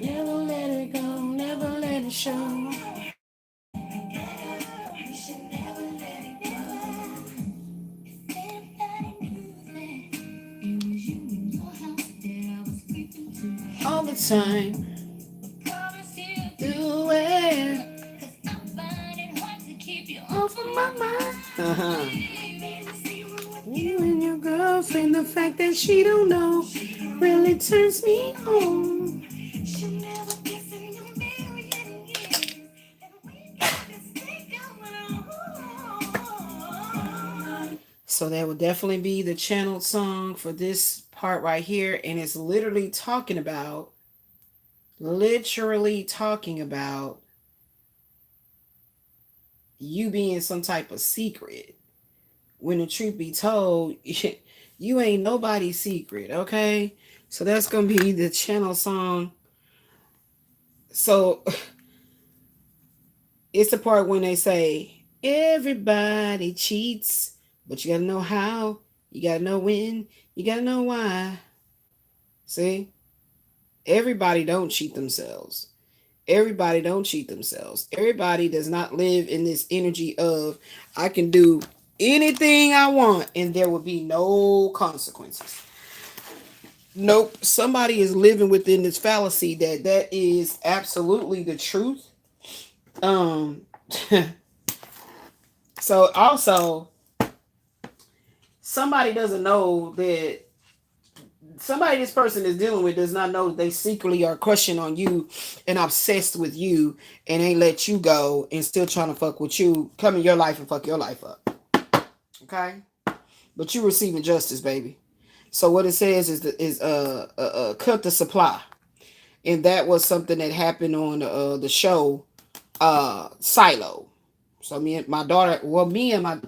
Never let it go, never let it show. All the time. Do it. Off of my mind. You and your girlfriend, the fact that she don't know really turns me on. So that would definitely be the channeled song for this part right here. And it's literally talking about you being some type of secret. When the truth be told, you ain't nobody's secret, okay? So that's going to be the channel song. So it's the part when they say, everybody cheats, but you got to know how, you got to know when, you got to know why. See? Everybody don't cheat themselves. Everybody don't cheat themselves. Everybody does not live in this energy of, I can do anything I want and there will be no consequences. Nope. Somebody is living within this fallacy that is absolutely the truth. So also, somebody doesn't know that somebody this person is dealing with does not know that they secretly are crushing on you and obsessed with you and ain't let you go and still trying to fuck with you, come in your life and fuck your life up. Okay? But you receiving justice, baby. So what it says is cut the supply. And that was something that happened on the show Silo. So me and my daughter,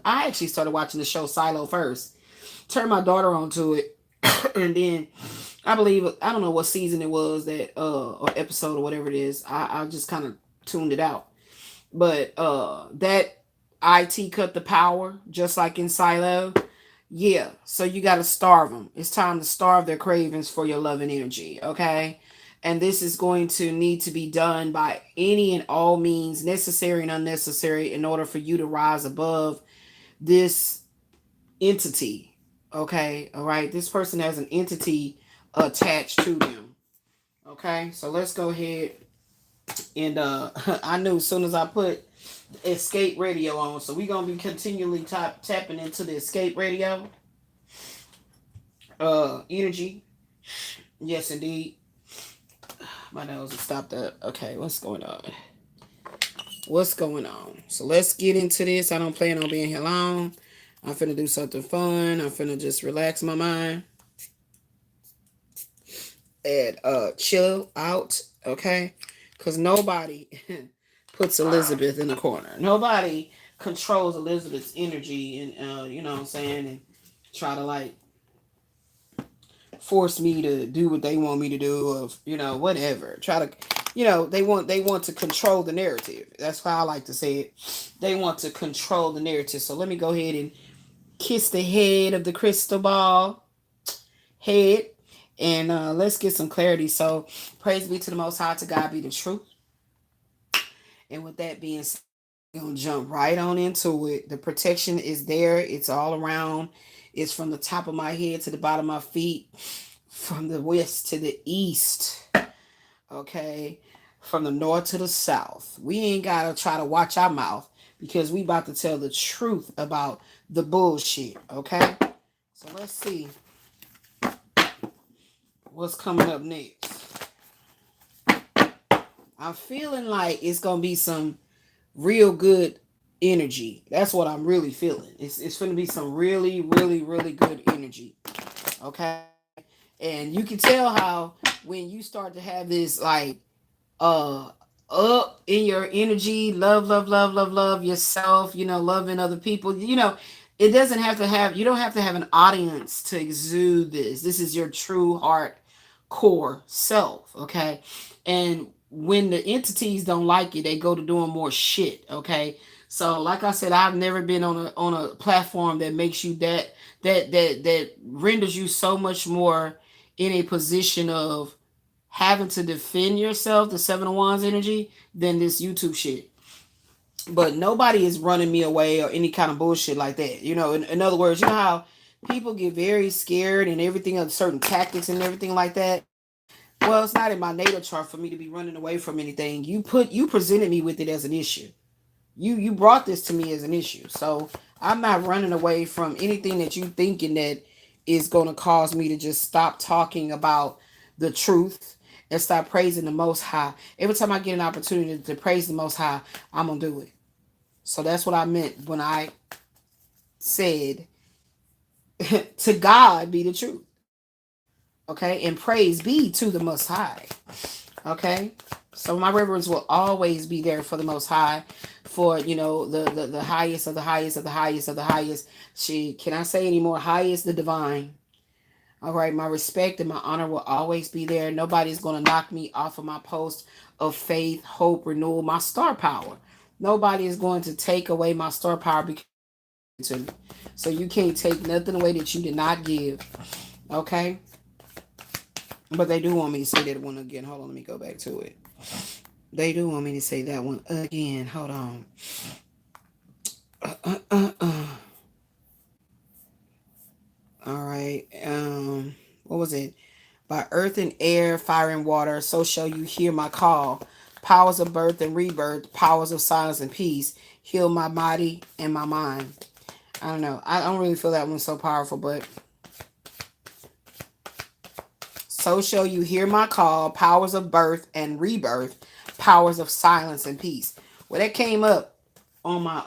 I actually started watching the show Silo first. Turned my daughter onto it. And then I don't know what season it was that or episode or whatever it is. I just kind of tuned it out. But that IT cut the power just like in Silo. Yeah, so you got to starve them. It's time to starve their cravings for your love and energy, okay? And this is going to need to be done by any and all means, necessary and unnecessary, in order for you to rise above this entity, okay? All right, this person has an entity attached to them, okay? So let's go ahead and I knew as soon as I put escape radio on, so we're going to be continually tapping into the escape radio energy. Yes, indeed. My nose has stopped up. Okay, what's going on? So let's get into this. I don't plan on being here long. I'm finna do something fun. I'm finna just relax my mind and chill out, okay? Because nobody puts Elizabeth in the corner. Nobody controls Elizabeth's energy and you know what I'm saying, and try to like force me to do what they want me to do, or you know, whatever. Try to, you know, they want to control the narrative. That's how I like to say it. They want to control the narrative. So let me go ahead and kiss the head of the crystal ball head, and let's get some clarity. So praise be to the Most High, to God be the truth. And with that being said, we're gonna jump right on into it. The protection is there. It's all around. It's from the top of my head to the bottom of my feet, from the west to the east, okay, from the north to the south. We ain't gotta try to watch our mouth because we about to tell the truth about the bullshit, okay? So let's see what's coming up next. I'm feeling like it's gonna be some real good energy. That's what I'm really feeling. It's going to be some really, really, really good energy. Okay. And you can tell how when you start to have this like up in your energy, love yourself, you know, loving other people, you know, it doesn't have to have, you don't have to have an audience to exude this. This is your true heart core self. Okay. And when the entities don't like it, they go to doing more shit. Okay. So, like I said, I've never been on a platform that makes you that renders you so much more in a position of having to defend yourself, the Seven of Wands energy, than this YouTube shit. But nobody is running me away or any kind of bullshit like that. In other words, you know how people get very scared and everything of certain tactics and everything like that. Well, it's not in my natal chart for me to be running away from anything. You presented me with it as an issue. You brought this to me as an issue. So I'm not running away from anything that you thinking that is going to cause me to just stop talking about the truth and stop praising the Most High. Every time I get an opportunity to praise the Most High, I'm going to do it. So that's what I meant when I said to God be the truth. Okay. And praise be to the Most High. Okay. So my reverence will always be there for the Most High, for the highest of the highest of the highest of the highest. Can I say any more? Highest, the divine. All right, my respect and my honor will always be there. Nobody's going to knock me off of my post of faith, hope, renewal, my star power. Nobody is going to take away my star power because to me. So you can't take nothing away that you did not give. Okay? But they do want me to say that one again. Hold on, let me go back to it. They do want me to say that one again. Hold on. All right. What was it? By earth and air, fire and water, so shall you hear my call. Powers of birth and rebirth, powers of silence and peace, heal my body and my mind. I don't know. I don't really feel that one so powerful, but so shall you hear my call, powers of birth and rebirth, powers of silence and peace. Well, that came up on my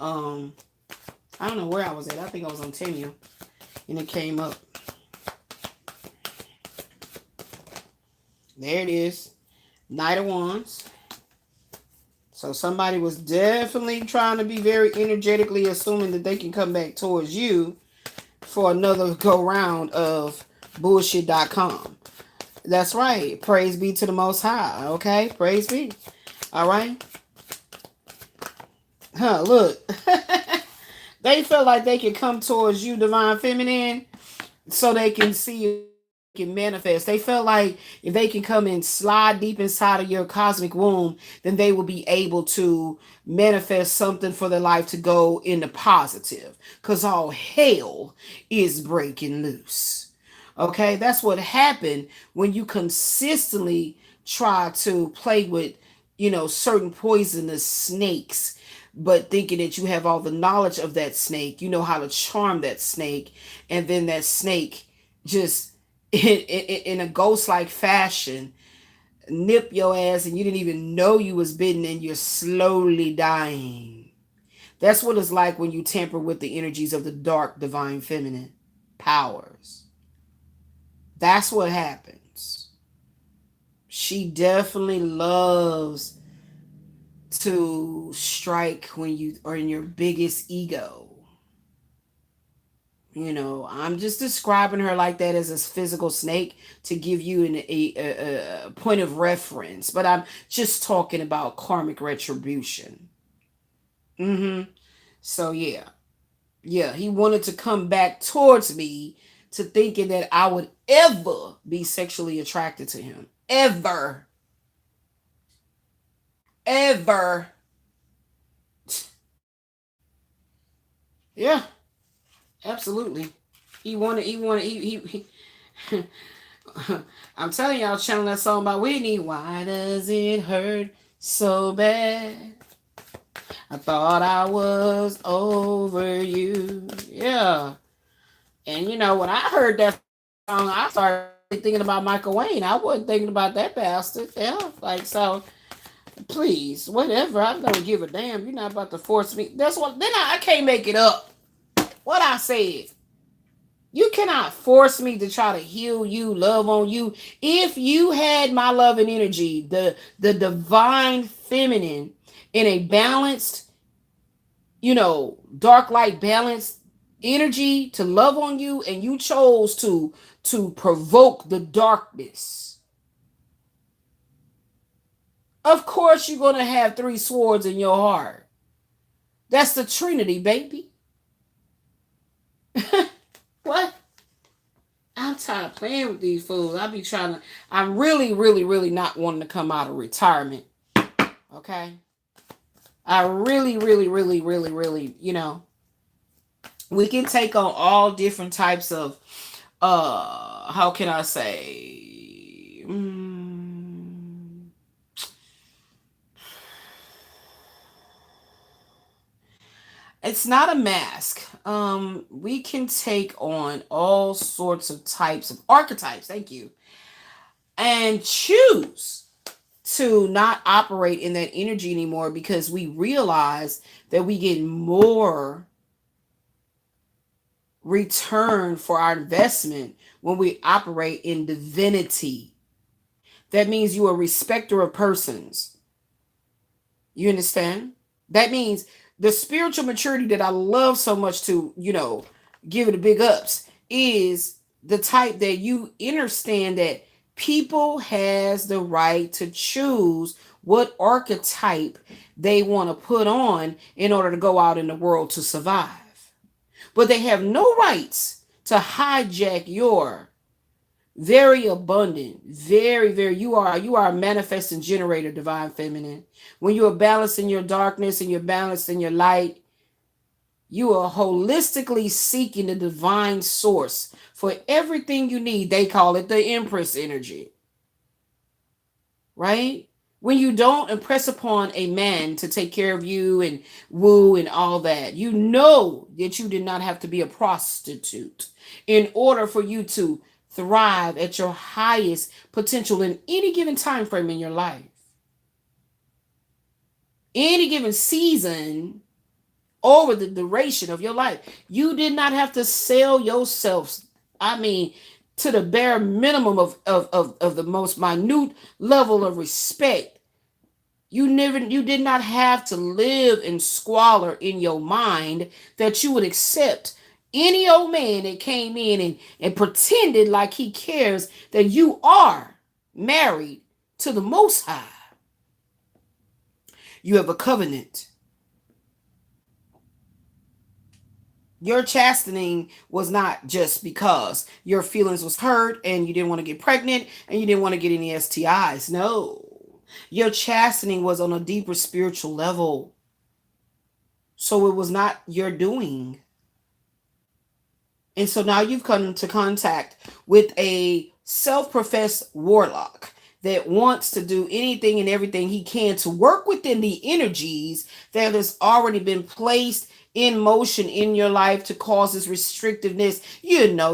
I don't know where I was at. I think I was on Tenure, and it came up. There it is. Knight of Wands. So somebody was definitely trying to be very energetically assuming that they can come back towards you for another go round of bullshit.com. That's right. Praise be to the Most High. Okay? Praise be. All right? Huh, look. They felt like they could come towards you, Divine Feminine, so they can see you, can manifest. They felt like if they can come and slide deep inside of your cosmic womb, then they will be able to manifest something for their life to go into positive. Because all hell is breaking loose. Okay, that's what happened when you consistently try to play with, certain poisonous snakes, but thinking that you have all the knowledge of that snake, you know how to charm that snake, and then that snake just in a ghost-like fashion nip your ass and you didn't even know you was bitten and you're slowly dying. That's what it's like when you tamper with the energies of the dark divine feminine powers. That's what happens. She definitely loves to strike when you are in your biggest ego. I'm just describing her like that as a physical snake to give you a point of reference, but I'm just talking about karmic retribution. So yeah, he wanted to come back towards me to thinking that I would ever be sexually attracted to him. Ever. Yeah, absolutely. He I'm telling y'all, channeling that song by Whitney. Why does it hurt so bad? I thought I was over you. Yeah. And when I heard that song, I started thinking about Michael Wayne. I wasn't thinking about that bastard. Yeah. Like, so please, whatever. I don't give a damn. You're not about to force me. That's what then I can't make it up. What I said. You cannot force me to try to heal you, love on you. If you had my love and energy, the divine feminine in a balanced, dark light balanced energy to love on you, and you chose to provoke the darkness, of course you're going to have three swords in your heart. That's the Trinity, baby. What? I'm tired of playing with these fools. I'm really, really, really not wanting to come out of retirement. Okay? I really, really, really, really, really, we can take on all different types of, how can I say? It's not a mask. We can take on all sorts of types of archetypes. Thank you. And choose to not operate in that energy anymore because we realize that we get more return for our investment when we operate in divinity. That means you are a respecter of persons. You understand? That means the spiritual maturity that I love so much to, give it a big ups is the type that you understand that people has the right to choose what archetype they want to put on in order to go out in the world to survive. But they have no rights to hijack your very abundant, very, very, you are a manifesting generator, divine feminine. When you are balanced in your darkness and you're balanced in your light, you are holistically seeking the divine source for everything you need. They call it the Empress energy. Right? When you don't impress upon a man to take care of you and woo and all that, you know that you did not have to be a prostitute in order for you to thrive at your highest potential in any given time frame in your life. Any given season over the duration of your life. You did not have to sell yourself, to the bare minimum of the most minute level of respect. You did not have to live in squalor in your mind that you would accept any old man that came in and pretended like he cares that you are married to the Most High. You have a covenant. Your chastening was not just because your feelings was hurt and you didn't want to get pregnant and you didn't want to get any STIs. No. Your chastening was on a deeper spiritual level. So it was not your doing. And so now you've come into contact with a self-professed warlock that wants to do anything and everything he can to work within the energies that has already been placed in motion in your life to cause this restrictiveness.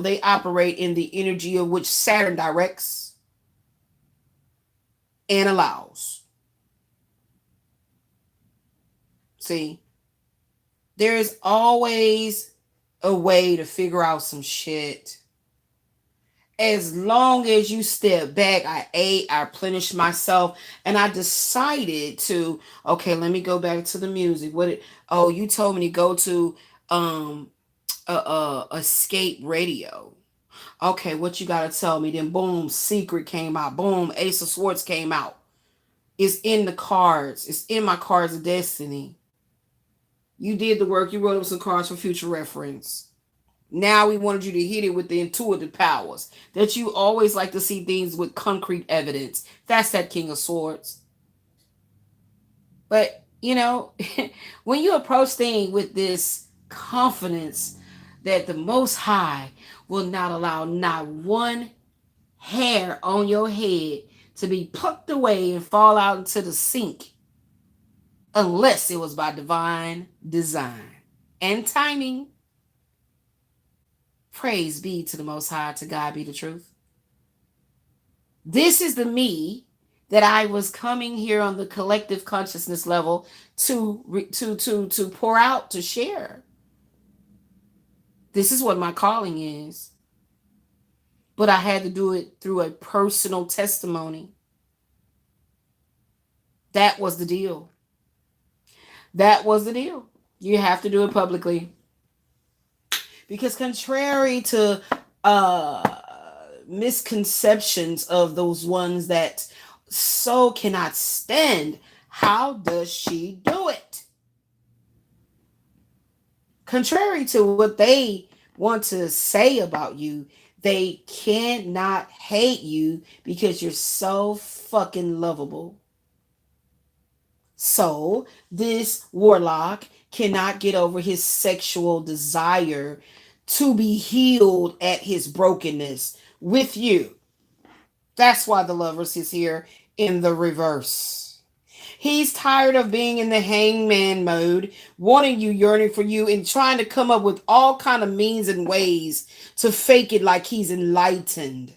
They operate in the energy of which Saturn directs and allows. See, there is always a way to figure out some shit. As long as you step back, I ate, I replenished myself, and I decided to, okay, let me go back to the music. You told me to go to Escape Radio. Okay, what you gotta tell me? Then boom, Secret came out. Boom, Ace of Swords came out. It's in the cards. It's in my cards of destiny. You did the work. You wrote up some cards for future reference. Now we wanted you to hit it with the intuitive powers that you always like to see things with concrete evidence. That's that King of Swords. But, when you approach things with this confidence that the Most High will not allow not one hair on your head to be plucked away and fall out into the sink, unless it was by divine design and timing. Praise be to the Most High, to God be the truth. This is the me that I was coming here on the collective consciousness level to pour out, to share. This is what my calling is. But I had to do it through a personal testimony. That was the deal. That was the deal. You have to do it publicly. Because contrary to misconceptions of those ones that so cannot stand, how does she do it? Contrary to what they want to say about you, they cannot hate you because you're so fucking lovable. So, this warlock cannot get over his sexual desire to be healed at his brokenness with you. That's why the lovers is here in the reverse. He's tired of being in the hangman mode, wanting you, yearning for you, and trying to come up with all kind of means and ways to fake it like he's enlightened.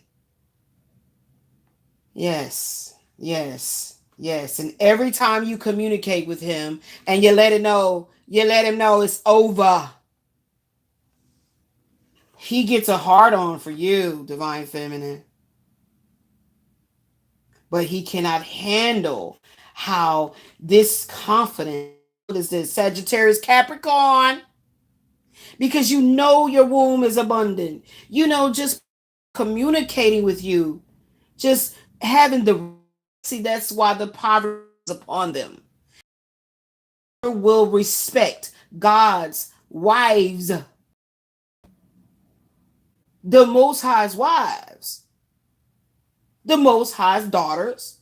Yes, yes, yes. And every time you communicate with him and you let him know it's over. He gets a hard on for you, divine feminine. But he cannot handle how this confidence, what is this, Sagittarius Capricorn? Because you know your womb is abundant. You know, just communicating with you, just having the, see, that's why the poverty is upon them. Will respect God's wives, the Most High's wives, the Most High's daughters,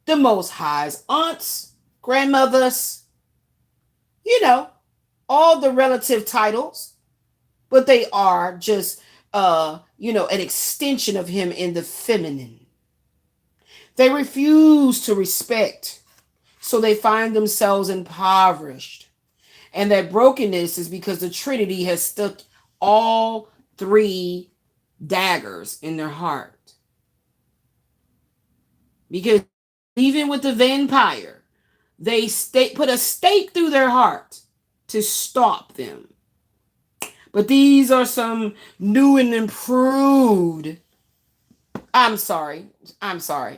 the Most High's aunts, grandmothers, you know, all the relative titles, but they are just, an extension of him in the feminine. They refuse to respect, so they find themselves impoverished. And that brokenness is because the Trinity has stuck all three daggers in their heart. Because even with the vampire, they put a stake through their heart to stop them. But these are some new and improved. I'm sorry.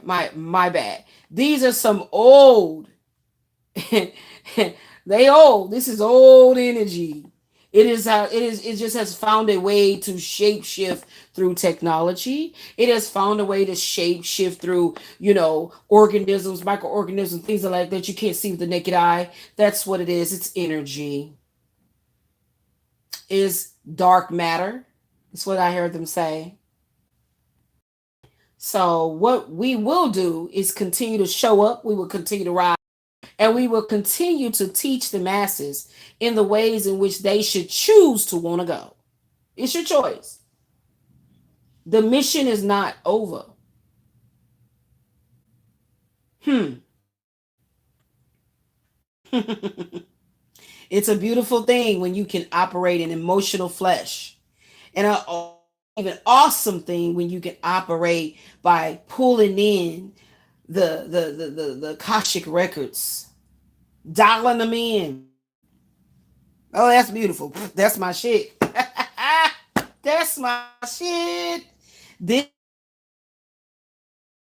My bad. These are some old. They old. This is old energy. It just has found a way to shapeshift through technology. It has found a way to shapeshift through, organisms, microorganisms, things like that you can't see with the naked eye. That's what it is. It's energy. Is dark matter. That's what I heard them say. So what we will do is continue to show up. We will continue to rise. And we will continue to teach the masses in the ways in which they should choose to want to go. It's your choice. The mission is not over. It's a beautiful thing when you can operate in emotional flesh. And an even awesome thing when you can operate by pulling in the Akashic records, dialing them in. Oh, that's beautiful. That's my shit. That's my shit. This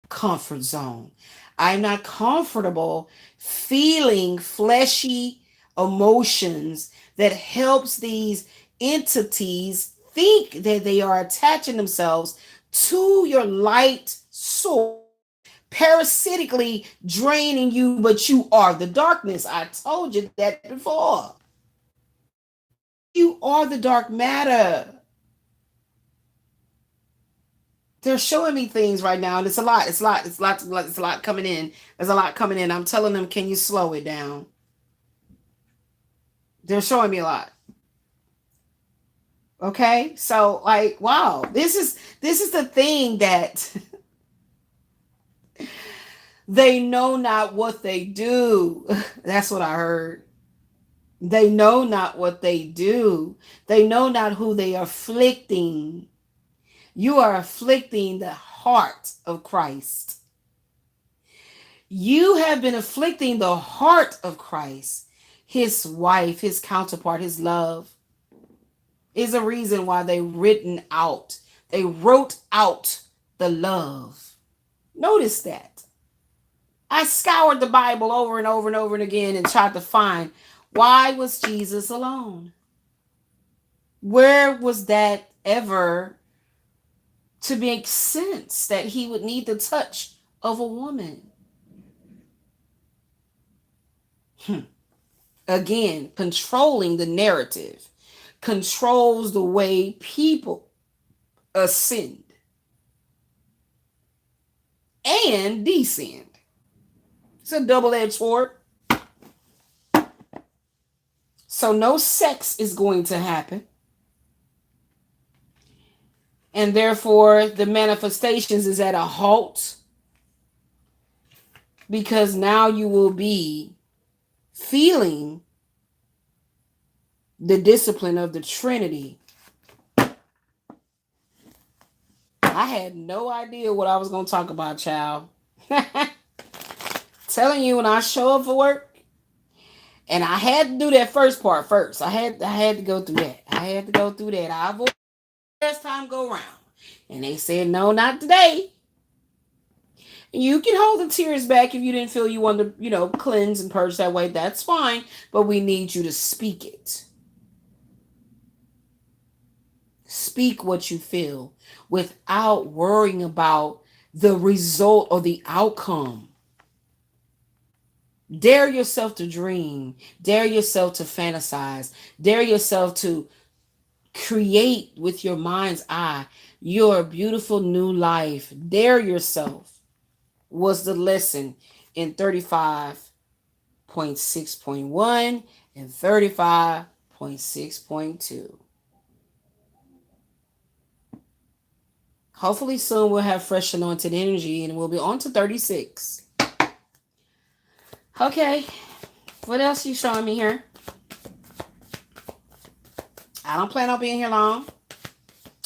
comfort zone. I'm not comfortable feeling fleshy emotions that helps these entities think that they are attaching themselves to your light source, parasitically draining you, but you are the darkness. I told you that before. You are the dark matter. They're showing me things right now, and it's a lot. It's a lot coming in. There's a lot coming in. I'm telling them, can you slow it down? They're showing me a lot. Okay, so like, wow, this is the thing that they know not what they do. That's what I heard. They know not what they do. They know not who they are afflicting. You are afflicting the heart of Christ. You have been afflicting the heart of Christ, his wife, his counterpart, his love. Is a reason why they wrote out the love. Notice that. I scoured the Bible over and over and over and again and tried to find, why was Jesus alone? Where was that ever to make sense that he would need the touch of a woman? Again, controlling the narrative controls the way people ascend and descend. It's a double-edged sword. So no sex is going to happen. And therefore, the manifestations is at a halt, because now you will be feeling the discipline of the Trinity. I had no idea what I was going to talk about, child. Telling you, when I show up for work, and I had to do that first part first. I had to go through that. I avoided last time go around. And they said, no, not today. You can hold the tears back if you didn't feel you wanted to, cleanse and purge that way. That's fine. But we need you to speak it. Speak what you feel without worrying about the result or the outcome. Dare yourself to dream. Dare yourself to fantasize. Dare yourself to create with your mind's eye your beautiful new life. Dare yourself was the lesson in 35.6.1 and 35.6.2. Hopefully soon we'll have fresh anointed energy and we'll be on to 36. Okay, what else you showing me here? I don't plan on being here long.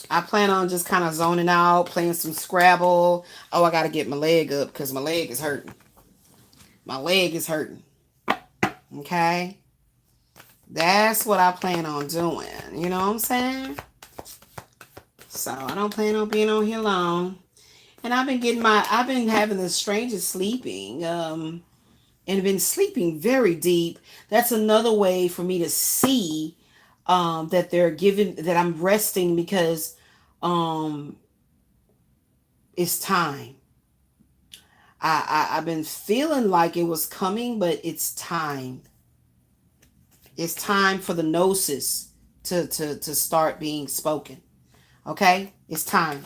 I plan on just kind of zoning out, playing some Scrabble. Oh, I got to get my leg up because my leg is hurting. Okay? That's what I plan on doing. You know what I'm saying? So I don't plan on being on here long. And I've been having the strangest sleeping. And been sleeping very deep. That's another way for me to see that that I'm resting, because it's time. I've been feeling like it was coming, but it's time. It's time for the gnosis to start being spoken. Okay? It's time.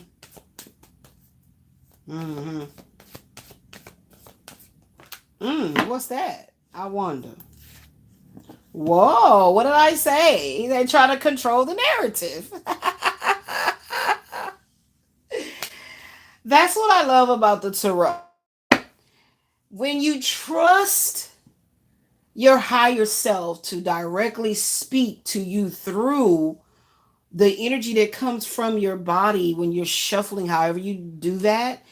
What's that? I wonder. Whoa, what did I say? They try to control the narrative. That's what I love about the tarot. When you trust your higher self to directly speak to you through the energy that comes from your body when you're shuffling, however you do that,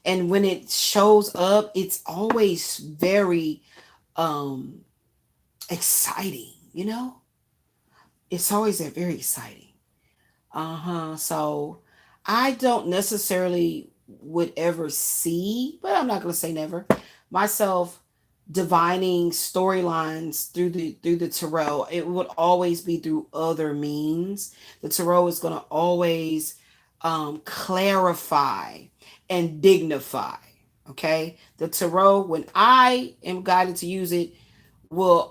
and when it shows up, it's always very exciting, It's always very exciting. So I don't necessarily would ever see, but I'm not going to say never, myself divining storylines through the tarot. It would always be through other means. The tarot is going to always clarify and dignify. Okay, the tarot, when I am guided to use it, will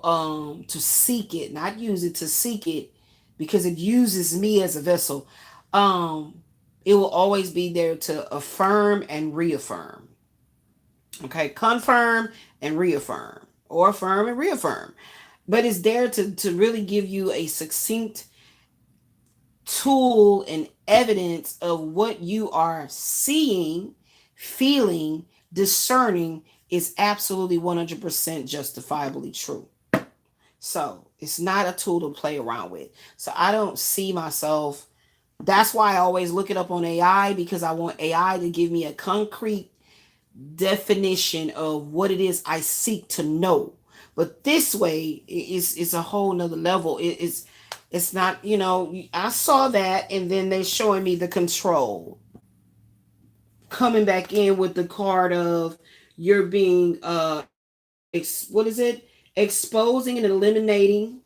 to seek it, not use it, to seek it, because it uses me as a vessel. It will always be there to affirm and reaffirm. Okay, confirm and reaffirm, or affirm and reaffirm. But it's there to really give you a succinct tool and evidence of what you are seeing, feeling, discerning is absolutely 100% justifiably true. So it's not a tool to play around with. So I don't see myself. That's why I always look it up on AI, because I want AI to give me a concrete definition of what it is I seek to know. But this way it's a whole nother level. It's not, I saw that, and then they're showing me the control coming back in with the card of you're being what is it? Exposing and eliminating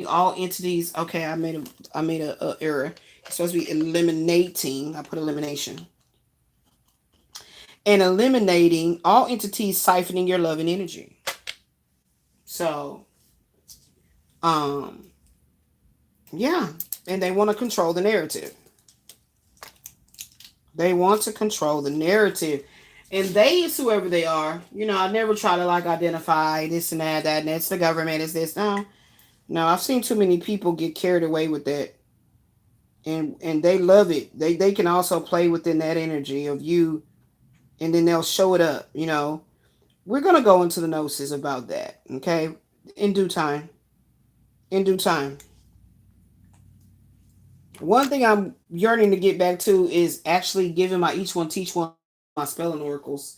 all entities. Okay, I made a error. It's supposed to be eliminating. I put elimination. And eliminating all entities siphoning your love and energy. So, um, yeah. And they want to control the narrative. They want to control the narrative. And they is whoever they are. You know, I never try to like identify this and that, and it's the government, is this. No. No, I've seen too many people get carried away with that. And they love it. They can also play within that energy of you, and then they'll show it up, you know. We're gonna go into the gnosis about that, okay? In due time. In due time. One thing I'm yearning to get back to is actually giving my each one teach one my spelling oracles.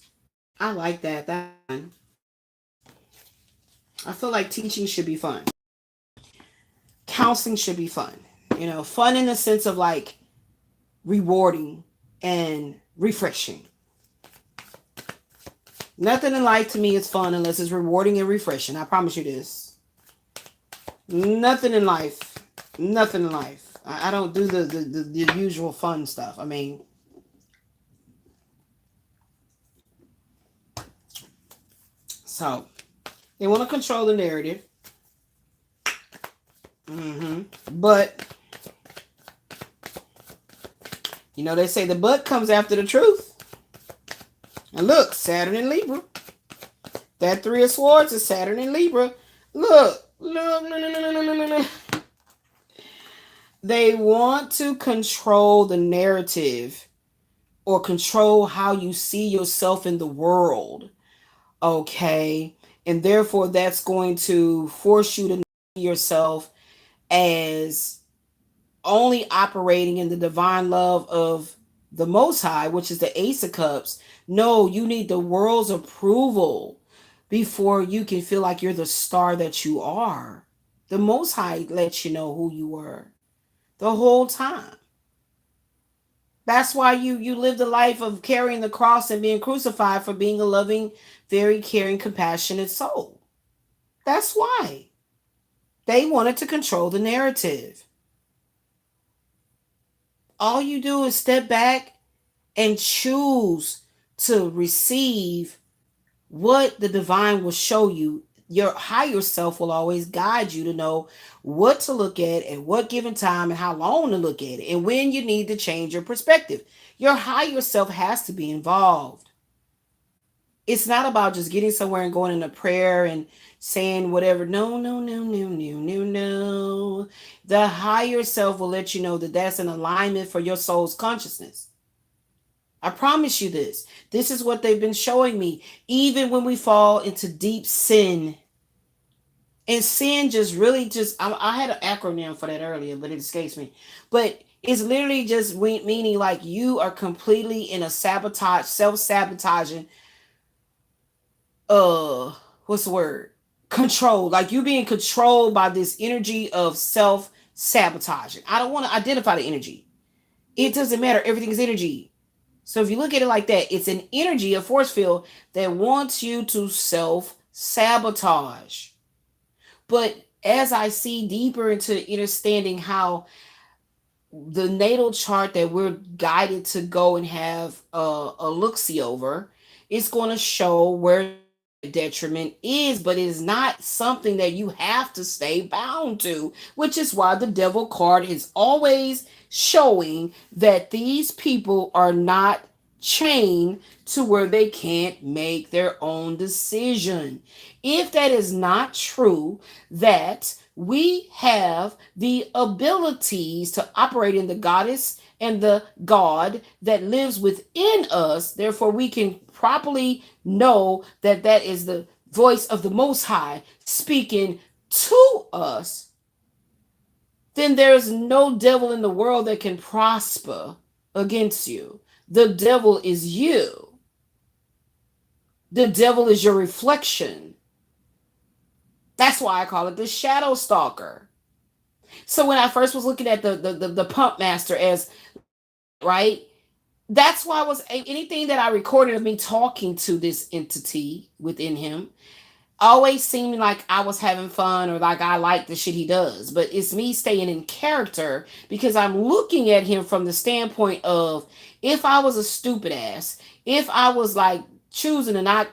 I like that. That's fun. I feel like teaching should be fun. Counseling should be fun. You know, fun in the sense of like rewarding and refreshing. Nothing in life to me is fun unless it's rewarding and refreshing. I promise you this. Nothing in life. Nothing in life. I don't do the usual fun stuff. I mean, so they want to control the narrative. But, you know, they say the butt comes after the truth. And look, Saturn in Libra. That Three of Swords is Saturn in Libra. Look. They want to control the narrative or control how you see yourself in the world. Okay? And therefore, that's going to force you to see yourself as only operating in the divine love of the Most High, which is the Ace of Cups. No, you need the world's approval before you can feel like you're the star that you are. The Most High lets you know who you were the whole time. That's why you live the life of carrying the cross and being crucified for being a loving, very caring, compassionate soul. That's why. They wanted to control the narrative. All you do is step back and choose to receive what the divine will show you. Your higher self will always guide you to know what to look at what given time and how long to look at it and when you need to change your perspective. Your higher self has to be involved. It's not about just getting somewhere and going into prayer and saying whatever. No. The higher self will let you know that that's an alignment for your soul's consciousness. I promise you this. This is what they've been showing me. Even when we fall into deep sin. And sin just really I had an acronym for that earlier, but it escapes me. But it's literally just meaning like you are completely in a self-sabotaging, what's the word? Control. Like you being controlled by this energy of self-sabotaging. I don't want to identify the energy. It doesn't matter. Everything is energy. So if you look at it like that, it's an energy, a force field that wants you to self-sabotage. But as I see deeper into understanding how the natal chart that we're guided to go and have a look-see over, it's going to show where detriment is, but it is not something that you have to stay bound to, which is why the devil card is always showing that these people are not chained to where they can't make their own decision. If that is not true, that we have the abilities to operate in the goddess and the God that lives within us, therefore we can properly know that that is the voice of the Most High speaking to us, then there's no devil in the world that can prosper against you. The devil is you. The devil is your reflection. That's why I call it the shadow stalker. So when I first was looking at the pump master as, right, that's why I was, anything that I recorded of me talking to this entity within him always seemed like I was having fun or like I like the shit he does. But it's me staying in character because I'm looking at him from the standpoint of, if I was a stupid ass, if I was like choosing to not,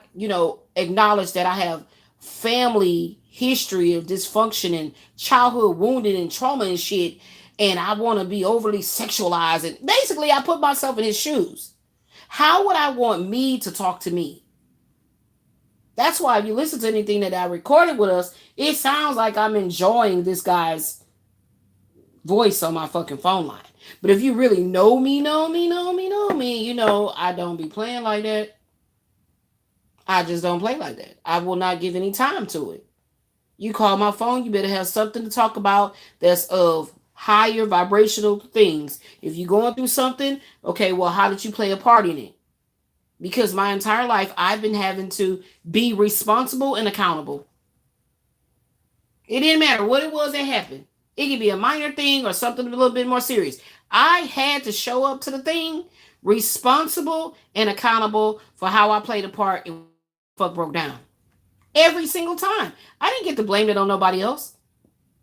acknowledge that I have family history of dysfunction and childhood wounding and trauma and shit, and I want to be overly sexualized. And basically, I put myself in his shoes. How would I want me to talk to me? That's why if you listen to anything that I recorded with us, it sounds like I'm enjoying this guy's voice on my fucking phone line. But if you really know me, you know I don't be playing like that. I just don't play like that. I will not give any time to it. You call my phone, you better have something to talk about that's of higher vibrational things. If you're going through something, okay, well, how did you play a part in it? Because my entire life, I've been having to be responsible and accountable. It didn't matter what it was that happened. It could be a minor thing or something a little bit more serious. I had to show up to the thing responsible and accountable for how I played a part and fuck broke down. Every single time. I didn't get to blame it on nobody else.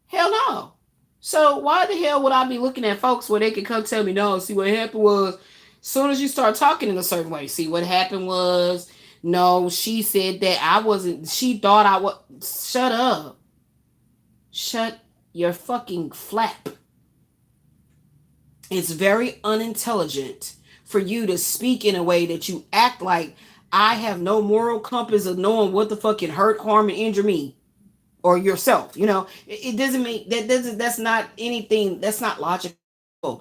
Hell no. So why the hell would I be looking at folks where they could come tell me, no, see what happened was, as soon as you start talking in a certain way, see what happened was, no, she said that I wasn't, she thought I was, shut up. Shut your fucking flap. It's very unintelligent for you to speak in a way that you act like I have no moral compass of knowing what the fuck can hurt, harm, and injure me or yourself. You know, it doesn't make that doesn't that's not anything, that's not logical.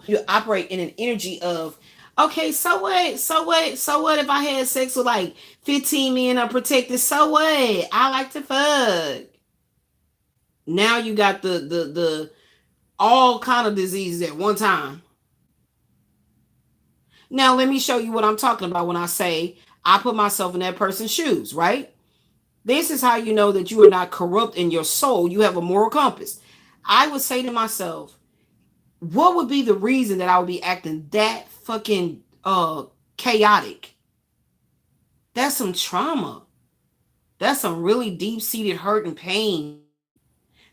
You operate in an energy of, okay, so what if I had sex with like 15 men unprotected? So what? I like to fuck. Now you got the all kind of diseases at one time. Now let me show you what I'm talking about when I say I put myself in that person's shoes, right? This is how you know that you are not corrupt in your soul. You have a moral compass. I would say to myself, what would be the reason that I would be acting that fucking chaotic? That's some trauma. That's some really deep-seated hurt and pain.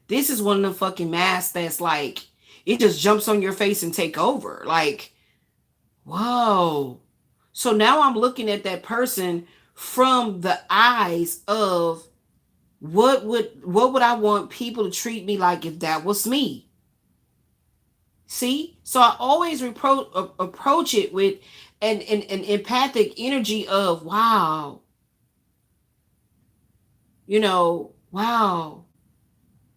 This is one of the fucking masks that's like, it just jumps on your face and take over. Like, whoa. So now I'm looking at that person from the eyes of what would I want people to treat me like if that was me? See? So I always approach it with an empathic energy of, wow. You know, wow.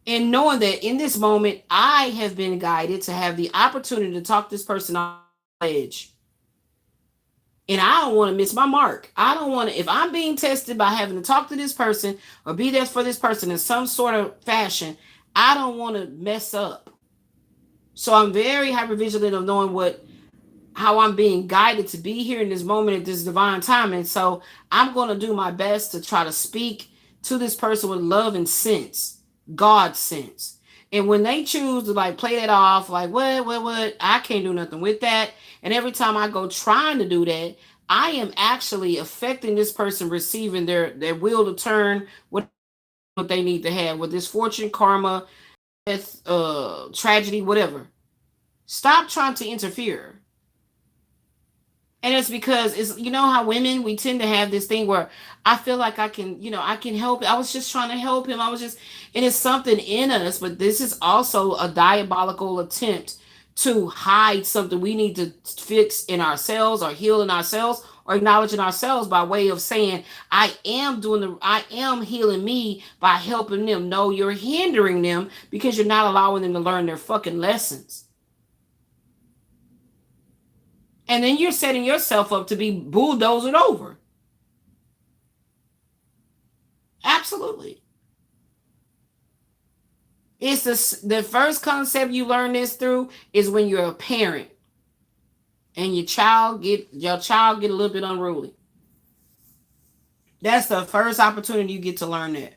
And knowing that in this moment, I have been guided to have the opportunity to talk this person off the ledge. And I don't want to miss my mark. I don't want to, if I'm being tested by having to talk to this person or be there for this person in some sort of fashion, I don't want to mess up. So I'm very hyper vigilant of knowing how I'm being guided to be here in this moment at this divine time. And so I'm going to do my best to try to speak to this person with love and sense, God sense. And when they choose to like play that off, like, what, I can't do nothing with that. And every time I go trying to do that, I am actually affecting this person receiving their will to turn what they need to have with this fortune, karma, death, tragedy, whatever. Stop trying to interfere. And it's because it's, you know how women, we tend to have this thing where I feel like I can, I can help. I was just trying to help him. And it's something in us, but this is also a diabolical attempt to hide something we need to fix in ourselves or heal in ourselves or acknowledge in ourselves by way of saying, I am healing me by helping them. No, you're hindering them because you're not allowing them to learn their fucking lessons. And then you're setting yourself up to be bulldozed over. Absolutely. It's the first concept you learn this through is when you're a parent and your child get a little bit unruly. That's the first opportunity you get to learn that.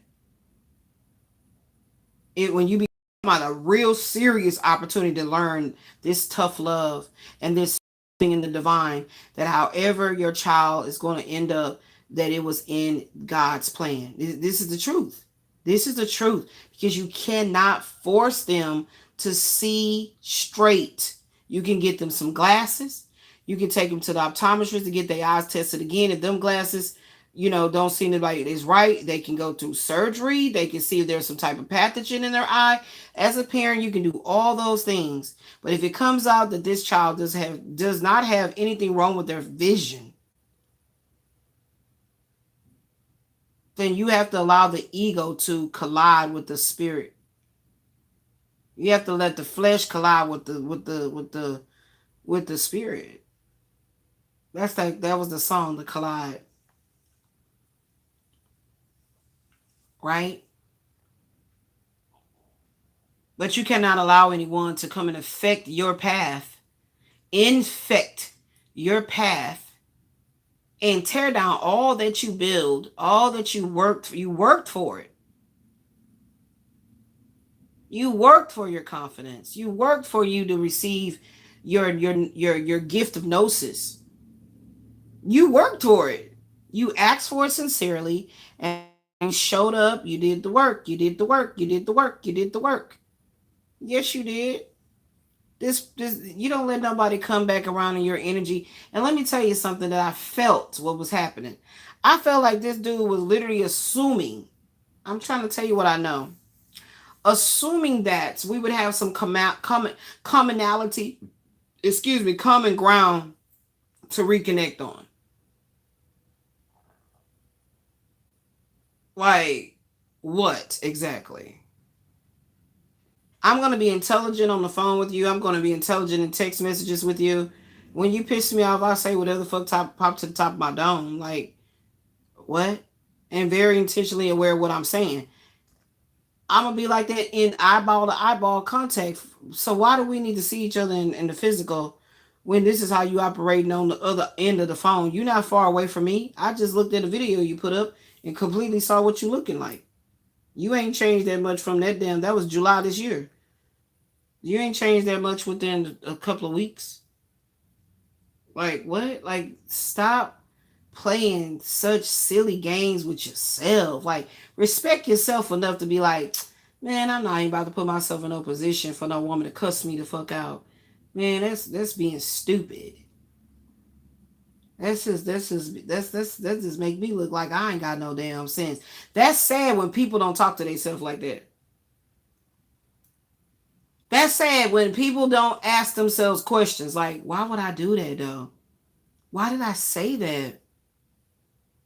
When you become a real serious opportunity to learn this tough love and this in the divine, that however your child is going to end up, that it was in God's plan. This is the truth. This is the truth, because you cannot force them to see straight. You can get them some glasses. You can take them to the optometrist to get their eyes tested again. If them glasses don't see anybody is right, they can go through surgery. They can see if there's some type of pathogen in their eye. As a parent, you can do all those things. But if it comes out that this child does not have anything wrong with their vision, then you have to allow the ego to collide with the spirit. You have to let the flesh collide with the spirit. That was the song, the collide. Right? But you cannot allow anyone to come and affect your path, infect your path, and tear down all that you build, all that you worked for. You worked for it. You worked for your confidence. You worked for you to receive your gift of gnosis. You worked for it. You asked for it sincerely and showed up. You did the work. You did the work. You did the work. You did the work. Yes, you did. This you don't let nobody come back around in your energy. And let me tell you something that I felt what was happening. I felt like this dude was literally assuming. I'm trying to tell you what I know. Assuming that we would have some commonality, common ground to reconnect on. Like, what exactly? I'm going to be intelligent on the phone with you. I'm going to be intelligent in text messages with you. When you piss me off, I say whatever the fuck pop to the top of my dome. Like, what? And very intentionally aware of what I'm saying. I'm going to be like that in eyeball to eyeball contact. So why do we need to see each other in the physical when this is how you operating on the other end of the phone? You're not far away from me. I just looked at a video you put up and completely saw what you looking like. You ain't changed that much from that was July this year. You ain't changed that much within a couple of weeks. Like, what? Like, stop playing such silly games with yourself. Like, respect yourself enough to be like, man, I'm not even about to put myself in no position for no woman to cuss me the fuck out. Man, that's being stupid. That just make me look like I ain't got no damn sense. That's sad when people don't talk to themselves like that. That's sad when people don't ask themselves questions like, why would I do that though? Why did I say that?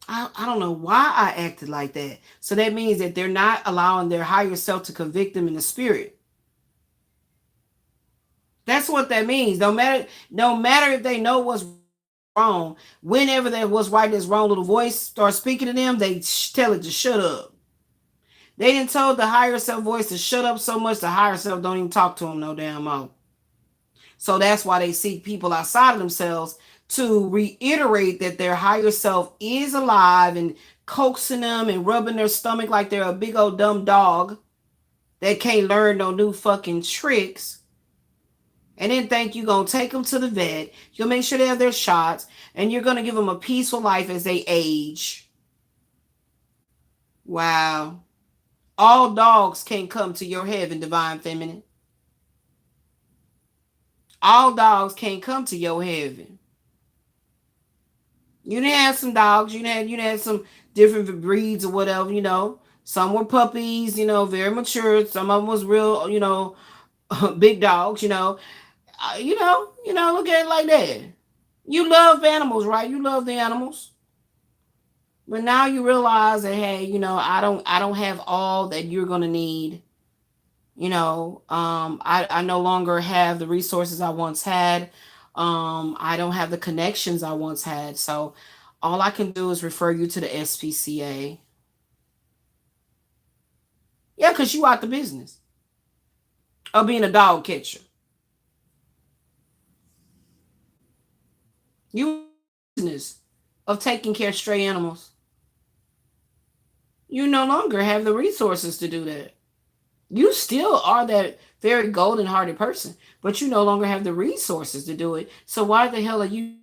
I don't know why I acted like that. So that means that they're not allowing their higher self to convict them in the spirit. That's what that means. No matter if they know what's wrong, whenever that what's right, this wrong little voice starts speaking to them, they tell it to shut up. They didn't tell the higher self voice to shut up so much the higher self don't even talk to them no damn more. So that's why they seek people outside of themselves to reiterate that their higher self is alive and coaxing them and rubbing their stomach like they're a big old dumb dog that can't learn no new fucking tricks. And then think you're going to take them to the vet. You'll make sure they have their shots. And you're going to give them a peaceful life as they age. Wow. All dogs can't come to your heaven, divine feminine. All dogs can't come to your heaven. You didn't have some dogs. You didn't have some different breeds or whatever, Some were puppies, very mature. Some of them was real, big dogs, look at it like that. You love animals, right? You love the animals. But now you realize that, hey, I don't have all that you're going to need. I no longer have the resources I once had. I don't have the connections I once had. So all I can do is refer you to the SPCA. Yeah, because you out the business of being a dog catcher. You business of taking care of stray animals. You no longer have the resources to do that. You still are that very golden hearted person, but you no longer have the resources to do it. So why the hell are you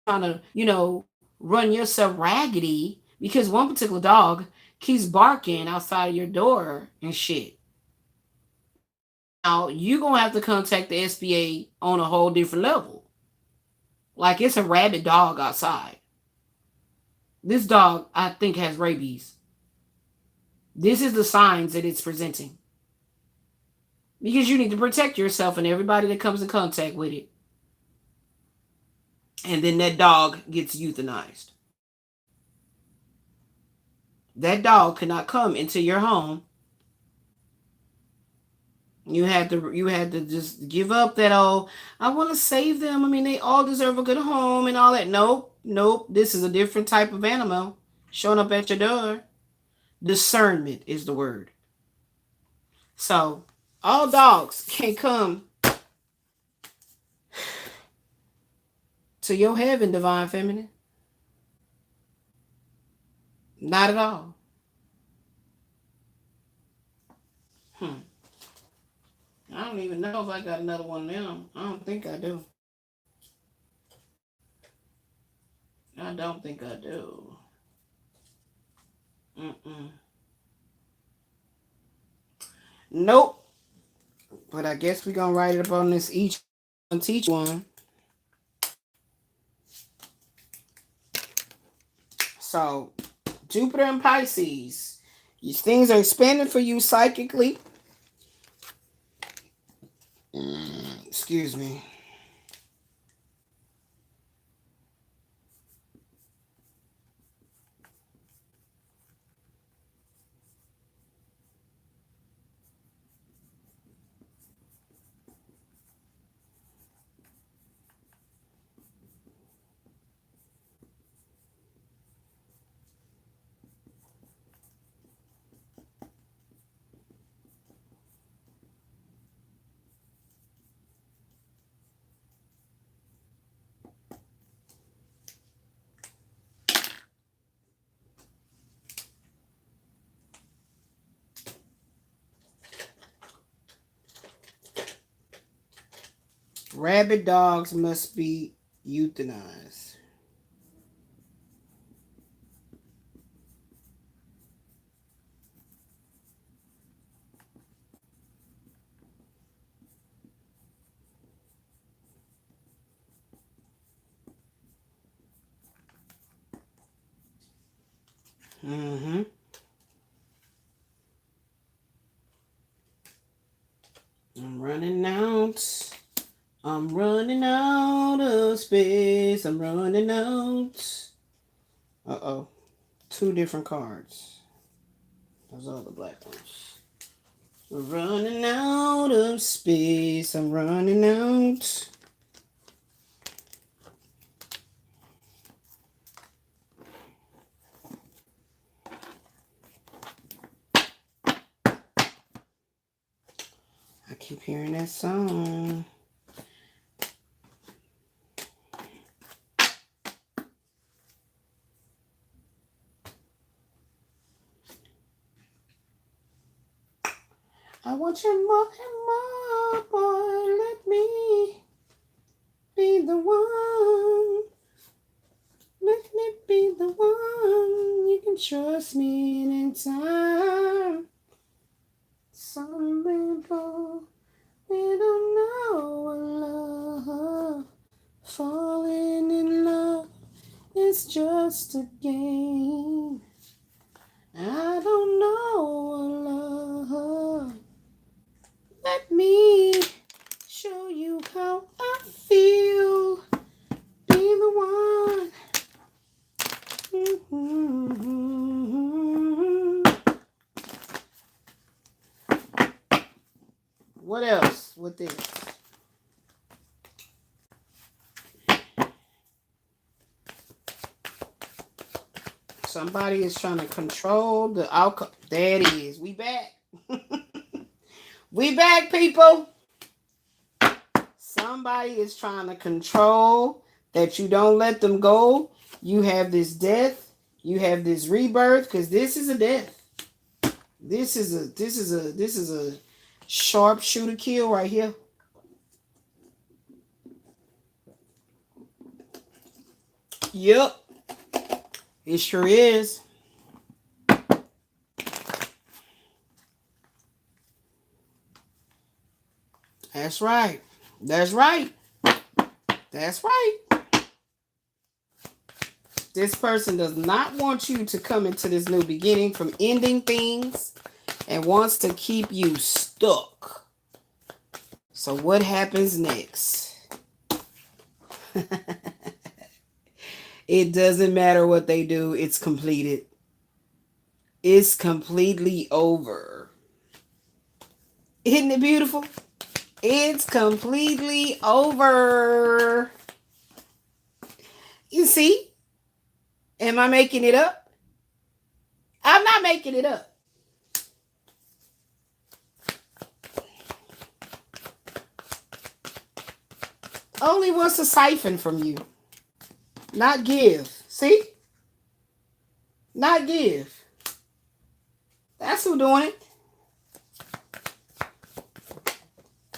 trying to, run yourself raggedy because one particular dog keeps barking outside of your door and shit? Now you're gonna have to contact the SBA on a whole different level. Like it's a rabid dog outside. This dog, I think, has rabies. This is the signs that it's presenting. Because you need to protect yourself and everybody that comes in contact with it. And then that dog gets euthanized. That dog cannot come into your home. You had to just give up that, oh, I want to save them. I mean, they all deserve a good home and all that. Nope, nope. This is a different type of animal showing up at your door. Discernment is the word. So all dogs can't come to your heaven, divine feminine. Not at all. I don't even know if I got another one now. I don't think I do. I don't think I do. Nope. But I guess we're going to write it up on this each one, teach one. So, Jupiter and Pisces. These things are expanding for you psychically. Excuse me. Rabid dogs must be euthanized. I'm running out. I'm running out of space. I'm running out. Uh-oh. 2 different cards. Those are the black ones. We're running out of space. I'm running out. I keep hearing that song. I want you more and more, boy. Let me be the one. Let me be the one. You can trust me anytime. Some people, they don't know what love. Falling in love is just a game. I don't know what love. Let me show you how I feel. Be the one. What else with this? Somebody is trying to control the outcome. There it is. We back. We back, people. Somebody is trying to control that you don't let them go. You have this death. You have this rebirth, because this is a death. This is a sharpshooter kill right here. Yep. It sure is. That's right. That's right. That's right. This person does not want you to come into this new beginning from ending things and wants to keep you stuck. So what happens next? It doesn't matter what they do. It's completed. It's completely over. Isn't it beautiful? It's completely over. You see? Am I making it up? I'm not making it up. Only wants to siphon from you. Not give. See? Not give. That's who doing it.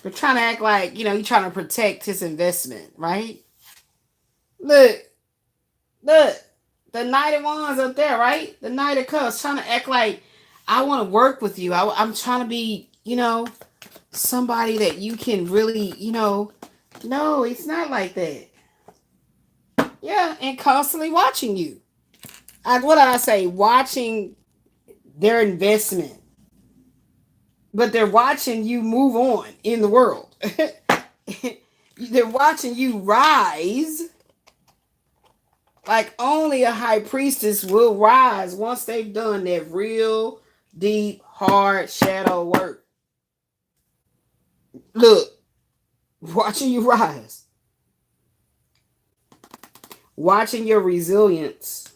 They're trying to act like, you're trying to protect his investment, right? Look. The Knight of Wands up there, right? The Knight of Cups trying to act like I want to work with you. I'm trying to be, somebody that you can really, No, it's not like that. Yeah, and constantly watching you. What did I say? Watching their investment. But they're watching you move on in the world. They're watching you rise. Like only a high priestess will rise once they've done that real, deep, hard shadow work. Look, watching you rise. Watching your resilience.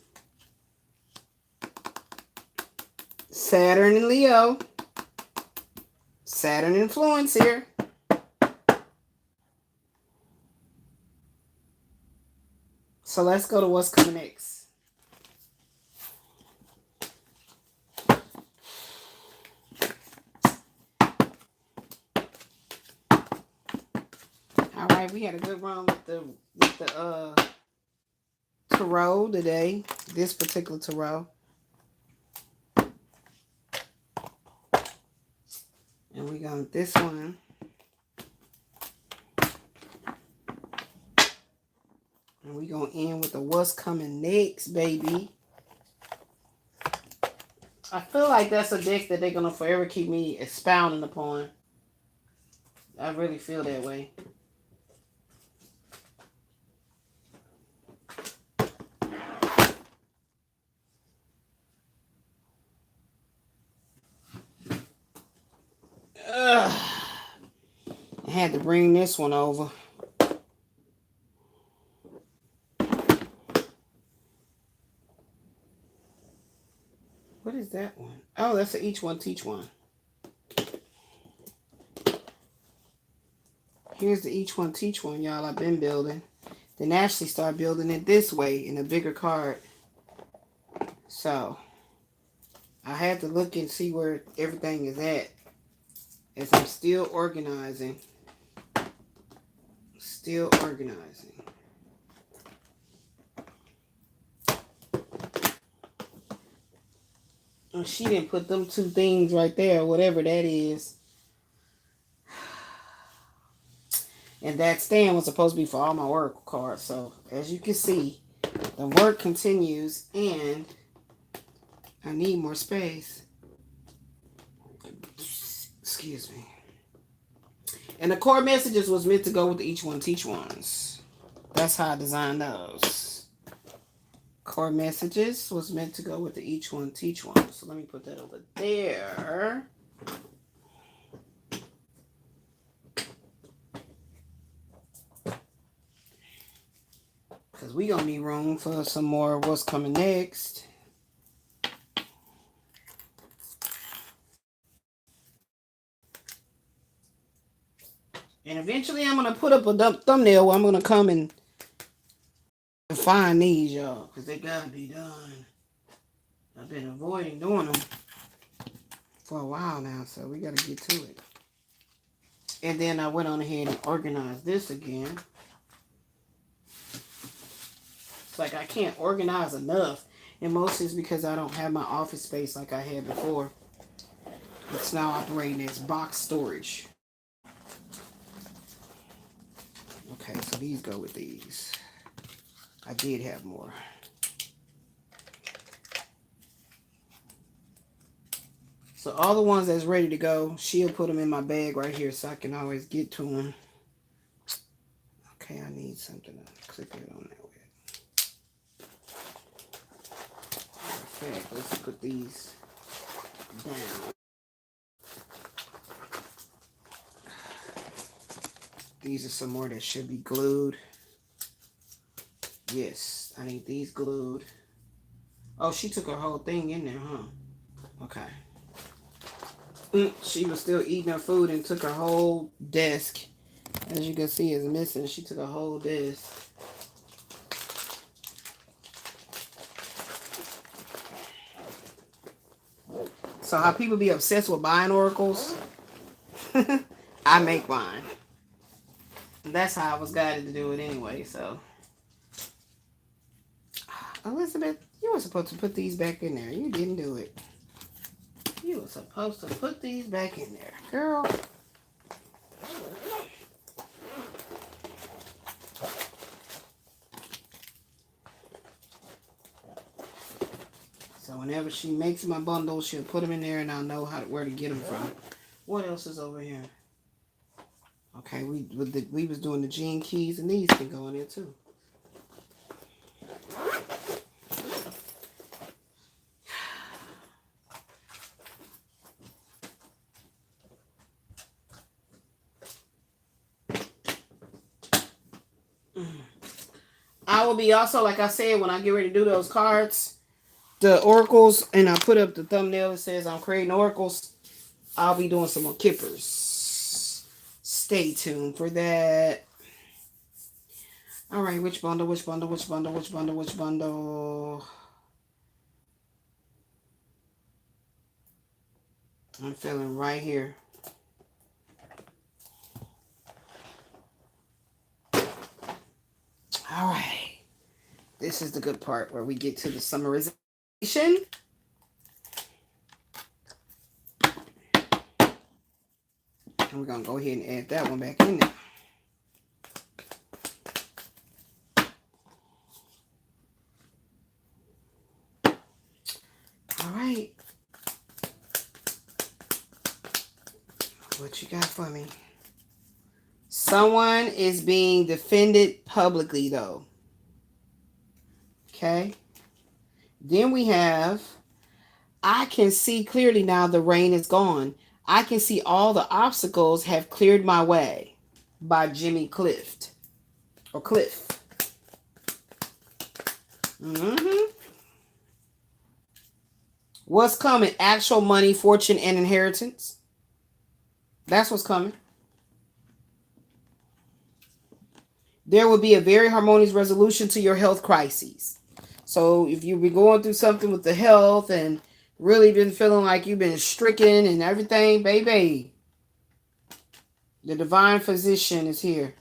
Saturn and Leo. Saturn influence here. So let's go to what's coming next. All right, we had a good run with the tarot today. This particular tarot. And we got this one. And we're going to end with the what's coming next, baby. I feel like that's a deck that they're going to forever keep me expounding upon. I really feel that way. Ugh. I had to bring this one over. What is that one? Oh, that's a each one teach one. Here's the each one teach one, y'all. I've been building. Then actually start building it this way in a bigger card. So I had to look and see where everything is at. As I'm still organizing. Still organizing. And she didn't put them two things right there, whatever that is. And that stand was supposed to be for all my work cards. So as you can see, the work continues and I need more space. Excuse me. And the core messages was meant to go with the each one teach ones. That's how I designed those. Core messages was meant to go with the each one teach one. So let me put that over there. Because we gonna need room for some more what's coming next. And eventually I'm going to put up a thumbnail where I'm going to come and find these, y'all. Because they got to be done. I've been avoiding doing them for a while now. So we got to get to it. And then I went on ahead and organized this again. It's like I can't organize enough. And mostly it's because I don't have my office space like I had before. It's now operating as box storage. Okay, so these go with these. I did have more. So all the ones that's ready to go, she'll put them in my bag right here so I can always get to them. Okay, I need something to clip it on that way. Okay, let's put these down. These are some more that should be glued. Yes, I need these glued. Oh, she took her whole thing in there, huh? Okay. She was still eating her food and took her whole desk. As you can see, is missing. She took a whole desk. So how people be obsessed with buying oracles, I make mine. That's how I was guided to do it anyway, so. Elizabeth, you were supposed to put these back in there. You didn't do it. You were supposed to put these back in there, girl. So whenever she makes my bundles, she'll put them in there, and I'll know where to get them from. What else is over here? Okay, we was doing the gene keys, and these can go in there too. I will be also, like I said, when I get ready to do those cards, the oracles, and I put up the thumbnail that says I'm creating oracles, I'll be doing some more kippers. Stay tuned for that. All right, which bundle, which bundle, which bundle, which bundle, which bundle? I'm feeling right here. All right. This is the good part where we get to the summarization. And we're going to go ahead and add that one back in there. All right. What you got for me? Someone is being defended publicly, though. Okay. Then we have, I can see clearly now the rain is gone. I can see all the obstacles have cleared my way, by Jimmy Cliff. Or Cliff. What's coming? Actual money, fortune, and inheritance. That's what's coming. There will be a very harmonious resolution to your health crises. So if you've been going through something with the health and really been feeling like you've been stricken and everything, baby, the divine physician is here.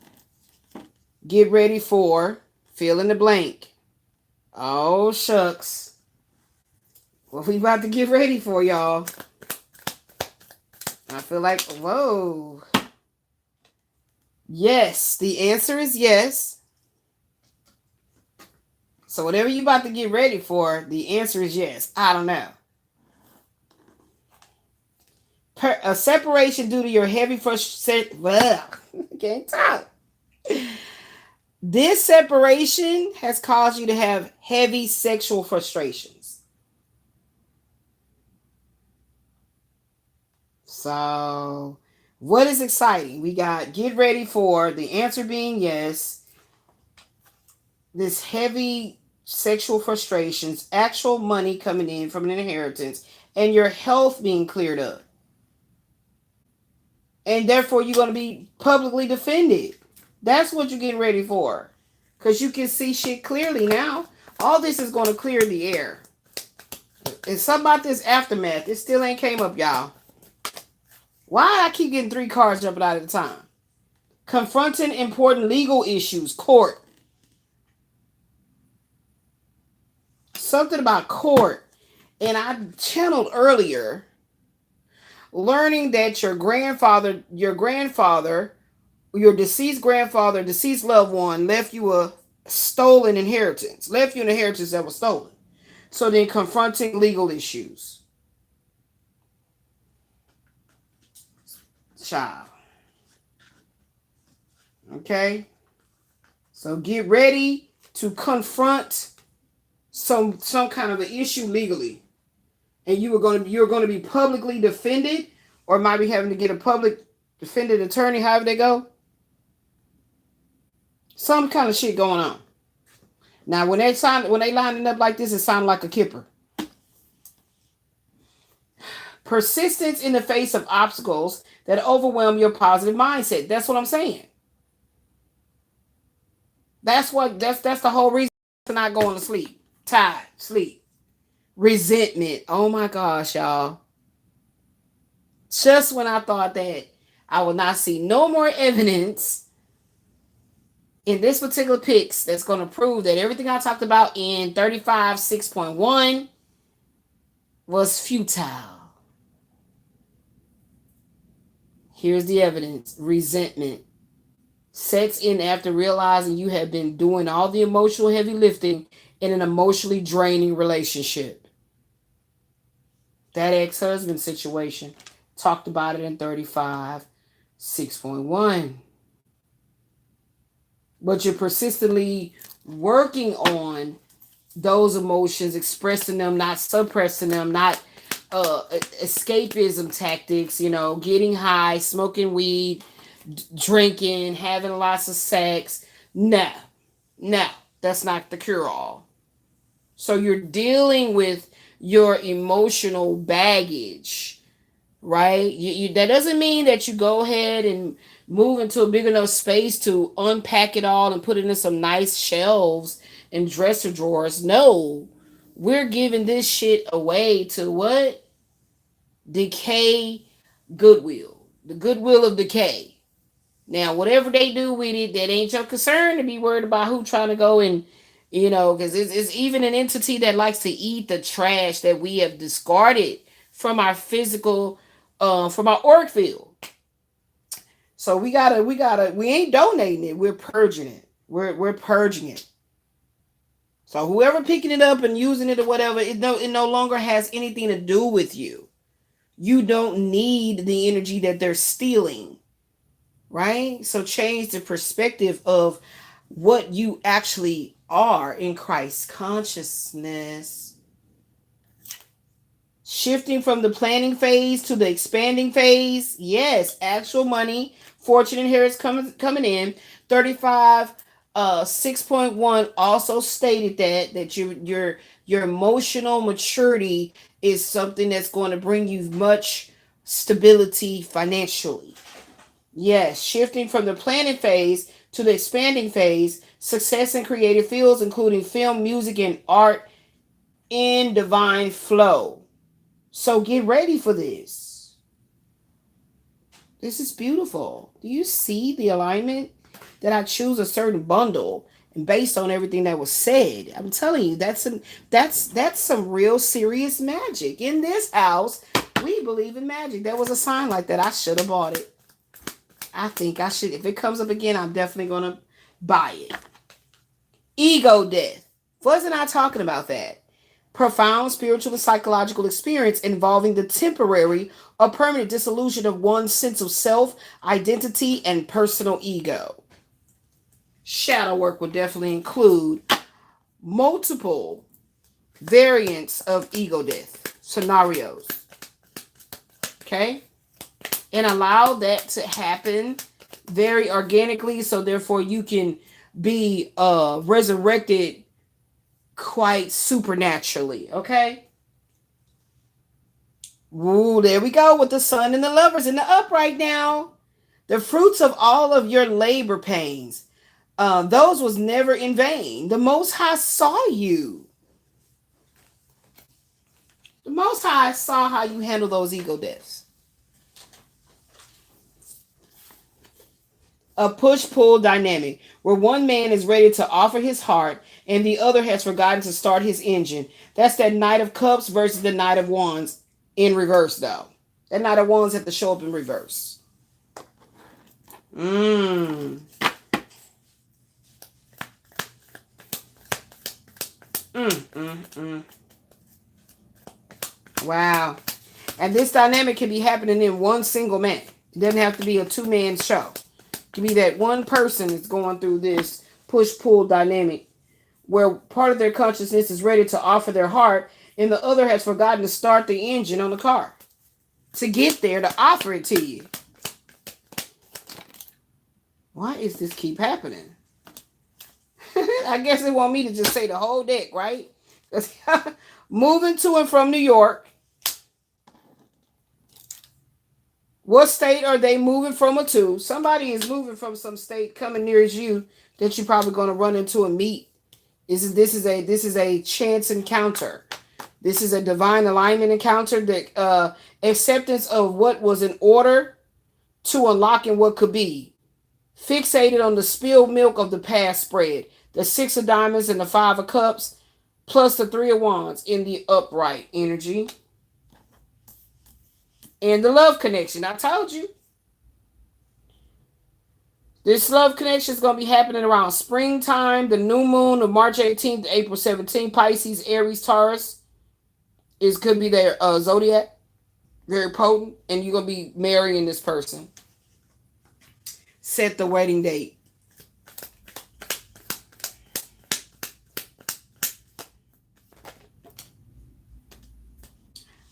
Get ready for fill in the blank. Oh, shucks. What we about to get ready for, y'all? I feel like, whoa. Yes, the answer is yes. So whatever you about to get ready for, the answer is yes. I don't know. A separation due to your heavy frustration. Well, can't talk. This separation has caused you to have heavy sexual frustrations. So, what is exciting? We got get ready for the answer being yes. This heavy sexual frustrations, actual money coming in from an inheritance, and your health being cleared up. And therefore, you're going to be publicly defended. That's what you're getting ready for. Because you can see shit clearly now. All this is going to clear the air. And something about this aftermath, it still ain't came up, y'all. Why do I keep getting 3 cards jumping out at a time? Confronting important legal issues, court. Something about court. And I channeled earlier, learning that your deceased grandfather, deceased loved one left you a stolen inheritance. Left you an inheritance that was stolen. So then confronting legal issues. child. Okay? So get ready to confront some kind of an issue legally. And you're going to be publicly defended, or might be having to get a public defendant attorney, however they go. Some kind of shit going on. Now, when they lining up like this, it sounds like a kipper. Persistence in the face of obstacles that overwhelm your positive mindset. That's what I'm saying. That's the whole reason for not going to sleep. Tired, sleep. Resentment. Oh my gosh, y'all. Just when I thought that I would not see no more evidence in this particular pics that's going to prove that everything I talked about in 35 6.1 was futile. Here's the evidence. Resentment sets in after realizing you have been doing all the emotional heavy lifting in an emotionally draining relationship. That ex-husband situation, talked about it in 35 6.1. But you're persistently working on those emotions, expressing them, not suppressing them, not escapism tactics, getting high, smoking weed, drinking, having lots of sex. No, that's not the cure-all. So you're dealing with your emotional baggage, right? That doesn't mean that you go ahead and move into a big enough space to unpack it all and put it in some nice shelves and dresser drawers. No, we're giving this shit away to what? Decay, goodwill. The goodwill of decay. Now, whatever they do with it, that ain't your concern to be worried about who trying to go and, because it's even an entity that likes to eat the trash that we have discarded from our physical, from our auric field. So we ain't donating it. We're purging it. We're purging it. So whoever picking it up and using it or whatever, it no longer has anything to do with you. You don't need the energy that they're stealing. Right? So change the perspective of what you actually are in Christ consciousness. Shifting from the planning phase to the expanding phase. Yes, actual money, fortune inheritance coming in. 35 6.1 also stated that your emotional maturity is something that's going to bring you much stability financially. Yes, shifting from the planning phase to the expanding phase, success in creative fields, including film, music, and art in divine flow. So get ready for this. This is beautiful. Do you see the alignment? That I choose a certain bundle and based on everything that was said. I'm telling you, that's some real serious magic. In this house, we believe in magic. There was a sign like that. I should have bought it. I think I should. If it comes up again, I'm definitely going to buy it. Ego death. Wasn't I talking about that? Profound spiritual and psychological experience involving the temporary or permanent dissolution of one's sense of self, identity, and personal ego. Shadow work would definitely include multiple variants of ego death scenarios. Okay? And allow that to happen very organically, so therefore you can be resurrected quite supernaturally. Okay? Ooh, there we go with the sun and the lovers in the upright now. The fruits of all of your labor pains. Those was never in vain. The Most High saw you. The Most High saw how you handle those ego deaths. A push-pull dynamic where one man is ready to offer his heart and the other has forgotten to start his engine. That's that Knight of Cups versus the Knight of Wands in reverse, though. That Knight of Wands have to show up in reverse. Wow. And this dynamic can be happening in one single man. It doesn't have to be a two-man show. It can be that one person is going through this push-pull dynamic where part of their consciousness is ready to offer their heart and the other has forgotten to start the engine on the car to get there to offer it to you. Why is this keep happening? I guess they want me to just say the whole deck, right? Moving to and from New York. What state are they moving from or to? Somebody is moving from some state coming near as you that you're probably going to run into and meet. This is a chance encounter. This is a divine alignment encounter. The acceptance of what was in order to unlocking what could be. Fixated on the spilled milk of the past spread. The 6 of diamonds and the 5 of cups, plus the 3 of wands in the upright energy. And the love connection. I told you. This love connection is going to be happening around springtime, the new moon of March 18th to April 17th. Pisces, Aries, Taurus. Could be their zodiac. Very potent. And you're going to be marrying this person. Set the wedding date.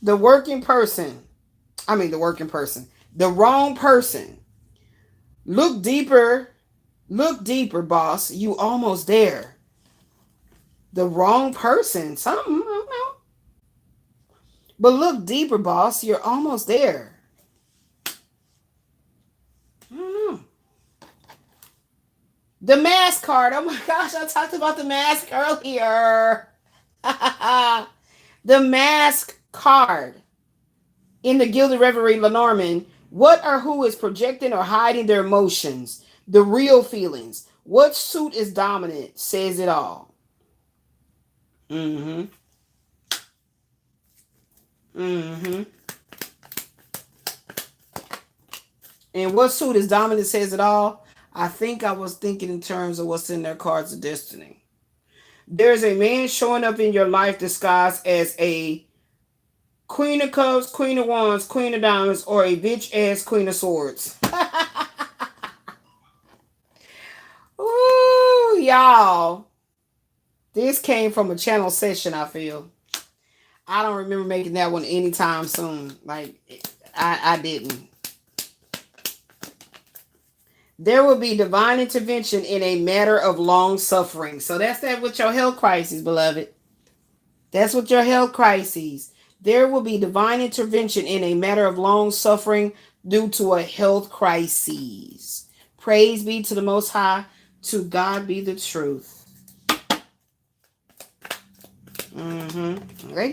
The wrong person. Look deeper, boss. You almost there. The wrong person. Something, I don't know. But look deeper, boss. You're almost there. I don't know. The mask card. Oh my gosh, I talked about the mask earlier. The mask card. In the Gilded Reverie, Lenormand, what or who is projecting or hiding their emotions, the real feelings? What suit is dominant says it all. And what suit is dominant says it all? I think I was thinking in terms of what's in their cards of destiny. There's a man showing up in your life disguised as a Queen of Cups, Queen of Wands, Queen of Diamonds, or a bitch-ass Queen of Swords. Ooh, y'all. This came from a channel session, I feel. I don't remember making that one anytime soon. Like, I didn't. There will be divine intervention in a matter of long suffering. So that's that with your health crises, beloved. That's with your health crises. There will be divine intervention in a matter of long suffering due to a health crisis. Praise be to the Most High. To God be the truth. They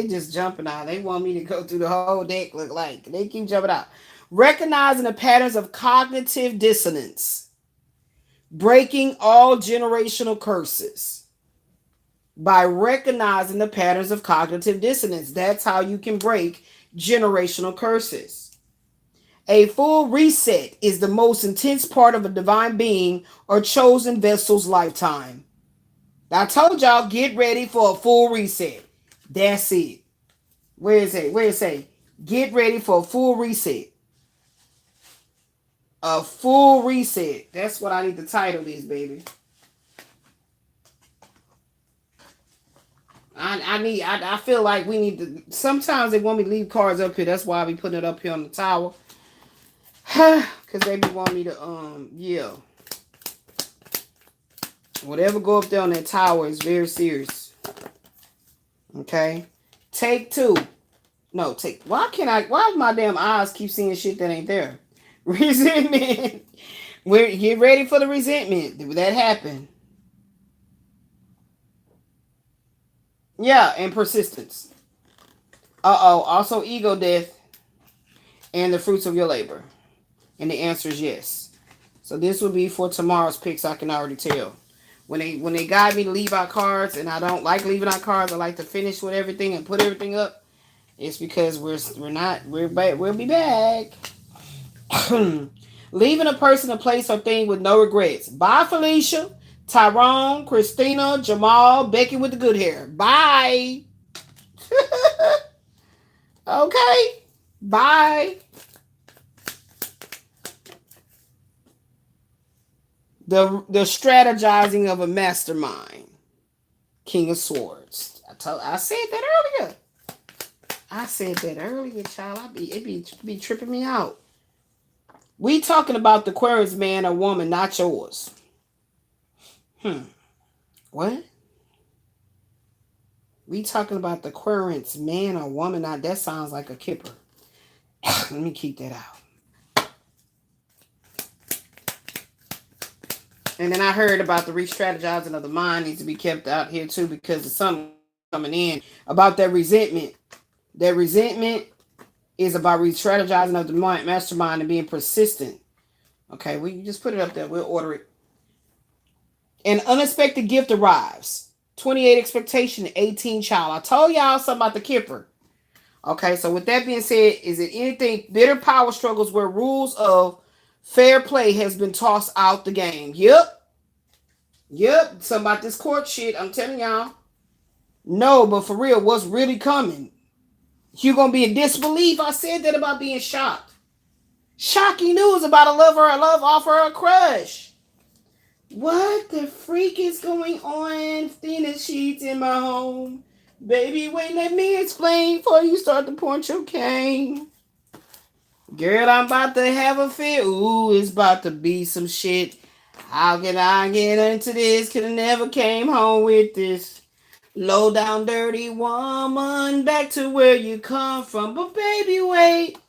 just jumping out. They want me to go through the whole deck. Look like they keep jumping out. Recognizing the patterns of cognitive dissonance. Breaking all generational curses. By recognizing the patterns of cognitive dissonance. That's how you can break generational curses. A full reset is the most intense part of a divine being or chosen vessel's lifetime. I told y'all, get ready for a full reset. That's it. Where is it? Where is it? Get ready for a full reset. A full reset. That's what I need to title this, baby. I feel like we need to. Sometimes they want me to leave cards up here. That's why I be putting it up here on the tower. Because they be want me to, yeah. Whatever go up there on that tower is very serious. Okay? Take 2. No, why my damn eyes keep seeing shit that ain't there? Resentment. Get ready for the resentment. Did that happen? Yeah, and persistence. Also ego death and the fruits of your labor. And the answer is yes. So this will be for tomorrow's picks, I can already tell. When they guide me to leave out cards, and I don't like leaving out cards, I like to finish with everything and put everything up. It's because we'll be back. Leaving a person, a place, or thing with no regrets. Bye, Felicia, Tyrone, Christina, Jamal, Becky with the good hair. Bye. Okay. Bye. The strategizing of a mastermind. King of Swords. I said that earlier. I said that earlier, child. It be tripping me out. We talking about the Aquarius man or woman, not yours. What? We talking about the Aquarius man or woman, not that sounds like a kipper. Let me keep that out. And then I heard about the re-strategizing of the mind needs to be kept out here too, because there's something coming in about that resentment. That resentment is about re-strategizing of the mind, mastermind, and being persistent. Okay, we just put it up there. We'll order it. An unexpected gift arrives. 28 expectation, 18 child. I told y'all something about the kipper. Okay, so with that being said, is it anything bitter power struggles where rules of fair play has been tossed out the game? Yep. Something about this court shit. I'm telling y'all. No, but for real, what's really coming? You gonna be in disbelief? I said that about being shocked. Shocking news about a love offer or a crush. What the freak is going on? Thinning sheets in my home. Baby, wait, let me explain before you start to point your cane. Girl, I'm about to have a fit. Ooh, it's about to be some shit. How can I get into this? Could have never came home with this. Low down dirty woman, back to where you come from. But baby, wait.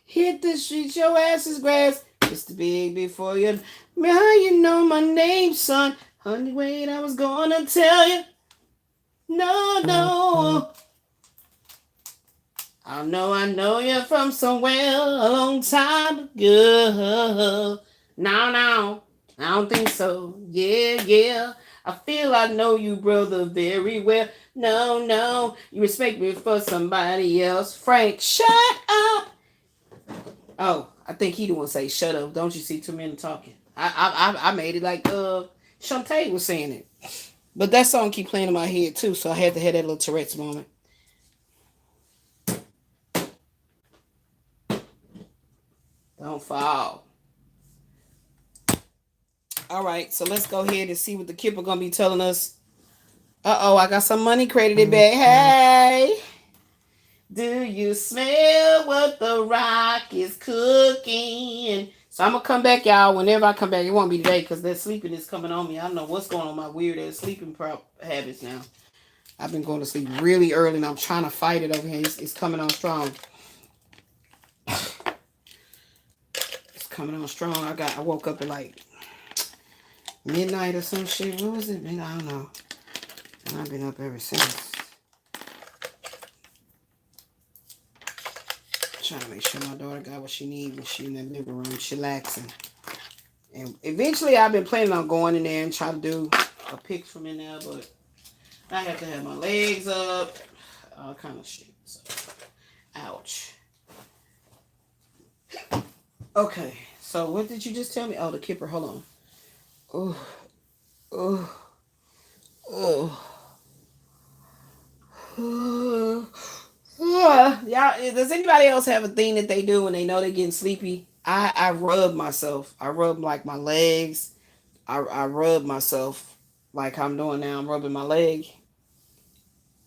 Hit the streets, your ass is grass. It's the big before you. How you know my name, son? Honey, wait, I was gonna tell you. No. I know you from somewhere a long time ago. No, I don't think so. Yeah. I feel I know you, brother, very well. No, you respect me for somebody else. Frank, shut up. Oh, I think he the one say shut up. Don't you see too many talking? I made it like Shantae was saying it. But that song keep playing in my head too, so I had to have that little Tourette's moment. Don't fall. All right, so let's go ahead and see what the Kipper gonna be telling us. I got some money credited back. Hey, do you smell what the rock is cooking? So I'm gonna come back, y'all. Whenever I come back, it won't be today because that sleeping is coming on me. I don't know what's going on with my weird ass sleeping habits now. I've been going to sleep really early and I'm trying to fight it over here. It's coming on strong. It's coming on strong. I woke up at like midnight or some shit. What was it? Man, I don't know. And I've been up ever since. Trying to make sure my daughter got what she needs when she in that living room chillaxing. And eventually I've been planning on going in there and try to do a pic from in there, but I have to have my legs up, all kind of shit. So, ouch. Okay, so what did you just tell me? Oh, the Kipper, hold on. Y'all, does anybody else have a thing that they do when they know they're getting sleepy? I rub myself. I rub like my legs. I rub myself like I'm doing now. I'm rubbing my leg.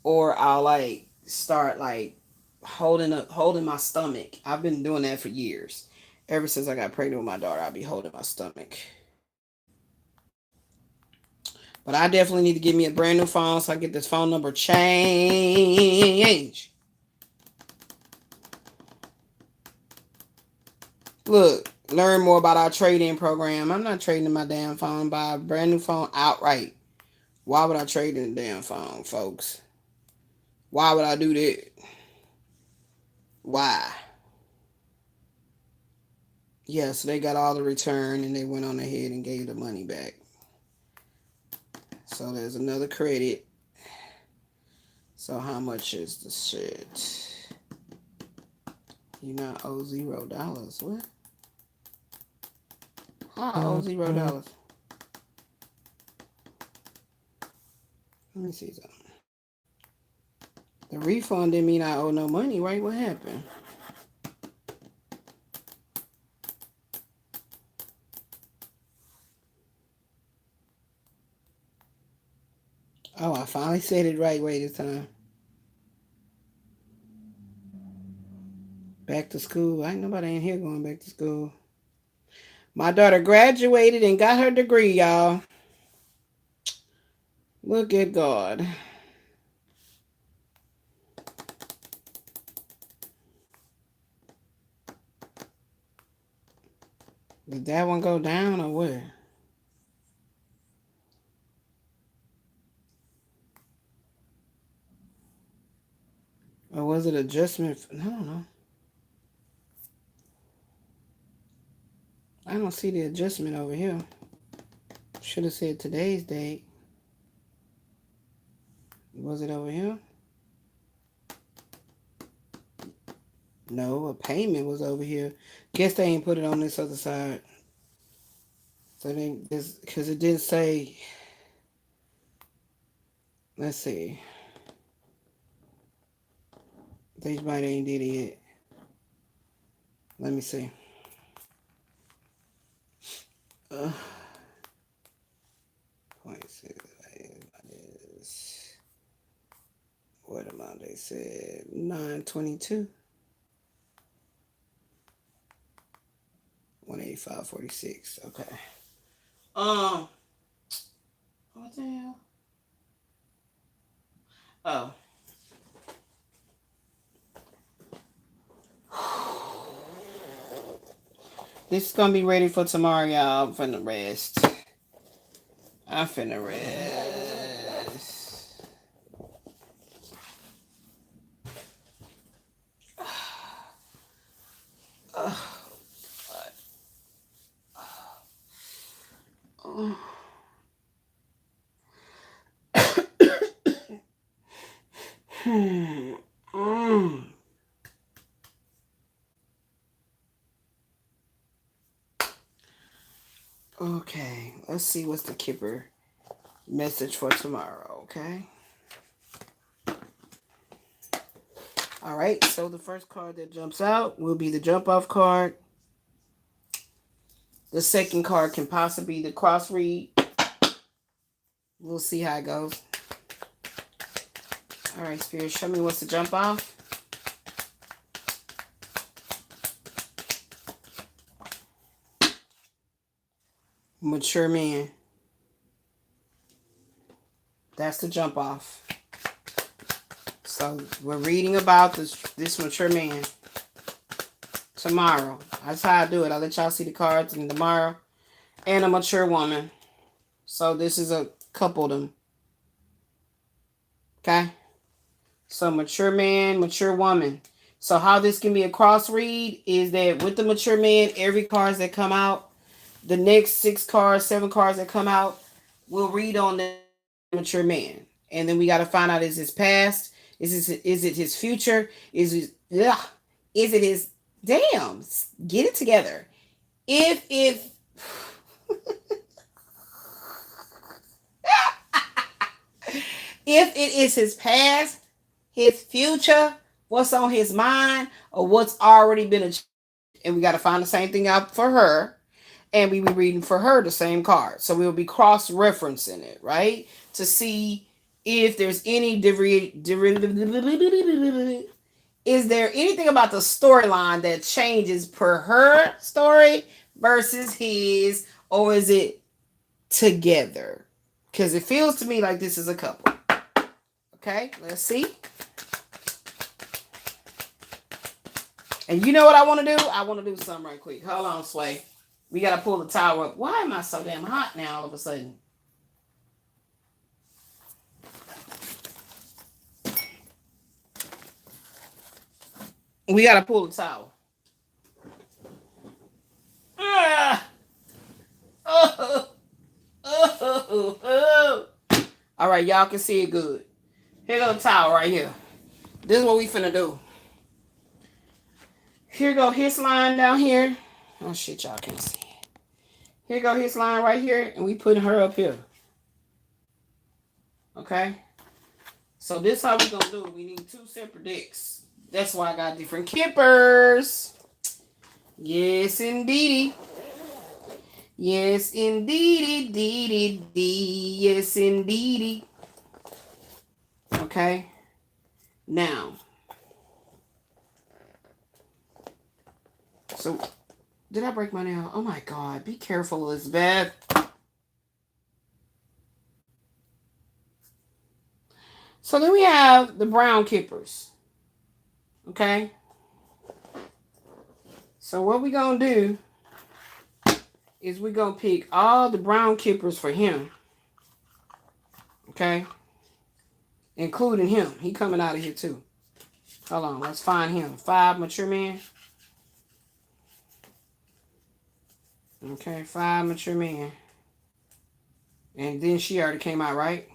Or I'll like start like holding my stomach. I've been doing that for years. Ever since I got pregnant with my daughter, I'll be holding my stomach. But I definitely need to get me a brand new phone so I get this phone number change. Look, learn more about our trade-in program. I'm not trading in my damn phone. Buy a brand new phone outright. Why would I trade in the damn phone, folks? Why would I do that? Why? Yeah, so they got all the return and they went on ahead and gave the money back. So there's another credit. So how much is the shit? You not owe $0. What? How I owe $0? Let me see something. The refund didn't mean I owe no money, right? What happened? Oh, I finally said it right way this time. Back to school. Ain't nobody in here going back to school. My daughter graduated and got her degree, y'all. Look at God. Did that one go down or where? Or was it adjustment? I don't know. I don't see the adjustment over here. Should have said today's date. Was it over here? No, a payment was over here. Guess they ain't put it on this other side. So they just because it didn't say. Let's see. They might ain't did it yet. Let me see. Uh, 0.6 is what amount they said? 922. 185.46. Okay. What the hell? Oh. This is gonna be ready for tomorrow, y'all. I'm finna rest. I'm finna rest. Okay, let's see what's the Kipper message for tomorrow, okay? All right, so the first card that jumps out will be the jump off card. The second card can possibly be the cross read. We'll see how it goes. All right, Spirit, show me what's the jump off. Mature man. That's the jump off. So we're reading about this mature man tomorrow. That's how I do it. I'll let y'all see the cards and tomorrow. And a mature woman. So this is a couple of them. Okay? So mature man, mature woman. So how this can be a cross read is that with the mature man, every cards that come out, the next 6 cards, 7 cards that come out, we'll read on the mature man. And then we got to find out, is his past? Is it his future? Is it his, damn, get it together. If if it is his past, his future, what's on his mind, or what's already been achieved, and we got to find the same thing out for her, and we be reading for her the same card. So we'll be cross-referencing it, right, to see if there's any is there anything about the storyline that changes per her story versus his, or is it together? Because it feels to me like this is a couple. Okay, let's see. And you know what I want to do? I want to do something right quick. Hold on, Sway. We got to pull the tower up. Why am I so damn hot now all of a sudden? We got to pull the towel. All right, y'all can see it good. Here go the towel right here. This is what we finna do. Here go his line down here. Oh shit, y'all can't see it. Here go his line right here, and we putting her up here. Okay? So this how we gonna do it. We need 2 separate decks. That's why I got different kippers. Yes, indeedy. Yes, indeedy. Yes, indeedy. Okay. Now. So, did I break my nail? Oh my God. Be careful, Elizabeth. So then we have the brown kippers. Okay. So what we're going to do is we're going to pick all the brown kippers for him. Okay. Including him. He coming out of here too. Hold on. Let's find him. 5 mature men. Okay. 5 mature men. And then she already came out, right?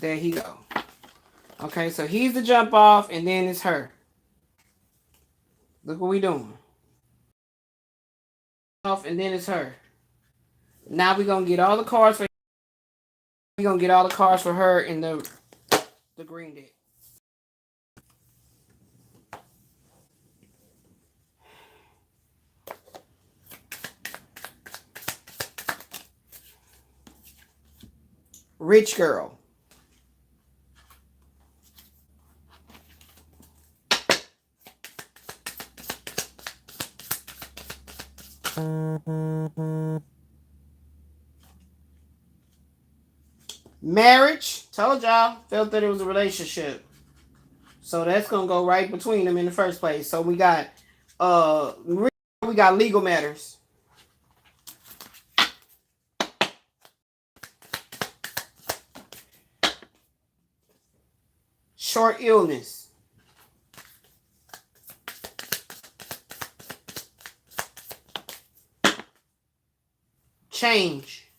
There he go. Okay. So he's the jump off and then it's her. Look what we doing. Off and then it's her. Now we're going to get all the cards for her in the green deck. Rich girl. Marriage. Told y'all. Felt that it was a relationship. So that's going to go right between them in the first place. So we got legal matters. Short illness. Change.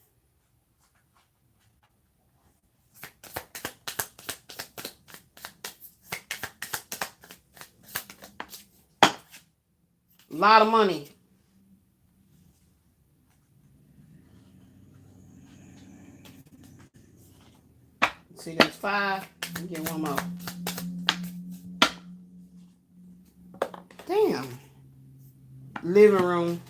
A lot of money. See, that's 5. Let me get one more. Damn. Living room.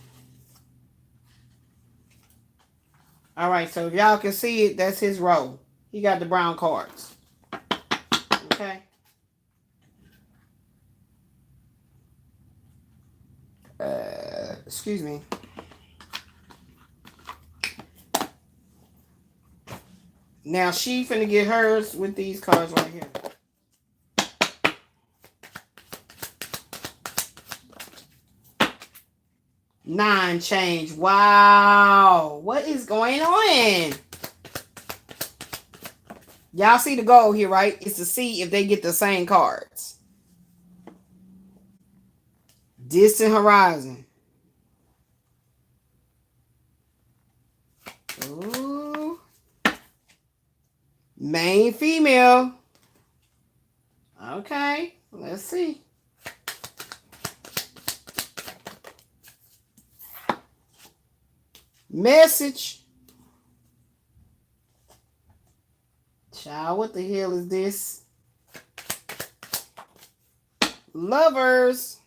All right, so if y'all can see it, that's his row. He got the brown cards. Okay. Excuse me. Now she finna get hers with these cards right here. Nine change. Wow. What is going on? Y'all see the goal here, right? It's to see if they get the same cards. Distant horizon. Ooh. Main female. Okay. Let's see. Message. Child, what the hell is this? Lovers.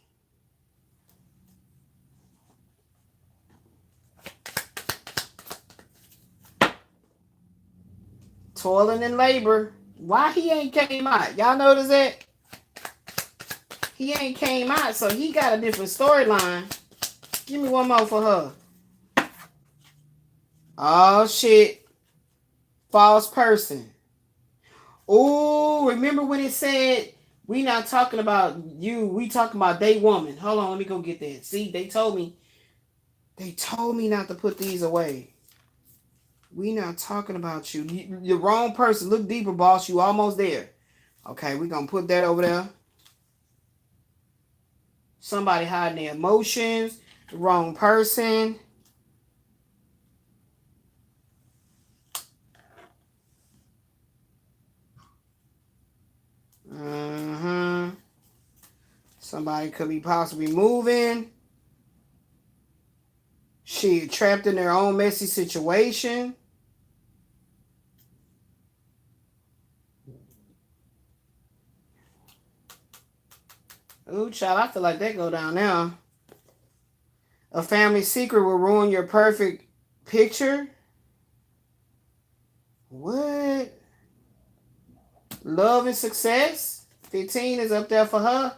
Toiling in labor. Why he ain't came out? Y'all notice that? He ain't came out, so he got a different storyline. Give me one more for her. Oh, shit. False person. Oh, remember when it said, we not talking about you, we talking about they woman. Hold on, let me go get that. See, they told me not to put these away. We not talking about you. You're the wrong person. Look deeper, boss. You almost there. Okay, we're going to put that over there. Somebody hiding their emotions. The wrong person. Somebody could be possibly moving. She trapped in their own messy situation. Ooh, child, I feel like that go down now. A family secret will ruin your perfect picture. What? Love and success. 15 is up there for her.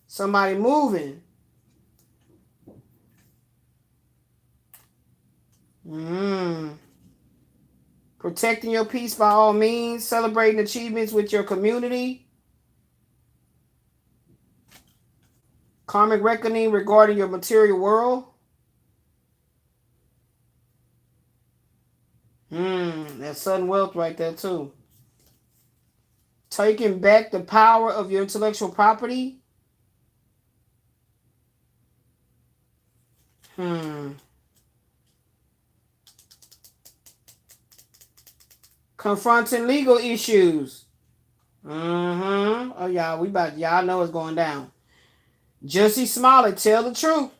Somebody moving. Protecting your peace by all means. Celebrating achievements with your community. Karmic reckoning regarding your material world. That's sudden wealth right there too. Taking back the power of your intellectual property. Confronting legal issues. Oh, y'all know it's going down. Jussie Smollett, tell the truth.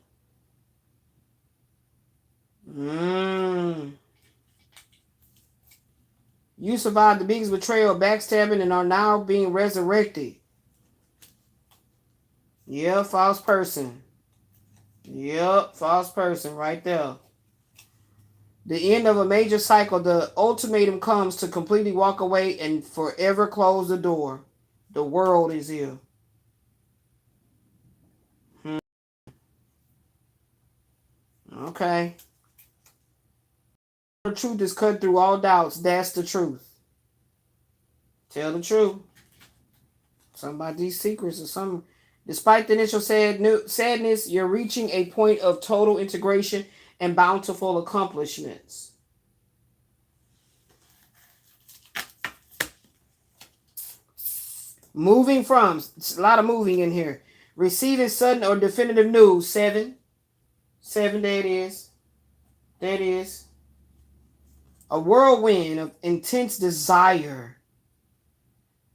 You survived the biggest betrayal, backstabbing, and are now being resurrected. Yeah, false person. Yep, false person right there. The end of a major cycle, the ultimatum comes to completely walk away and forever close the door. The world is here. Okay. The truth is cut through all doubts. That's the truth. Tell the truth. Something about these secrets or something. Despite the initial sadness, you're reaching a point of total integration and bountiful accomplishments. Moving from, a lot of moving in here. Receiving sudden or definitive news. 7. 7, there it is. There it is. A whirlwind of intense desire.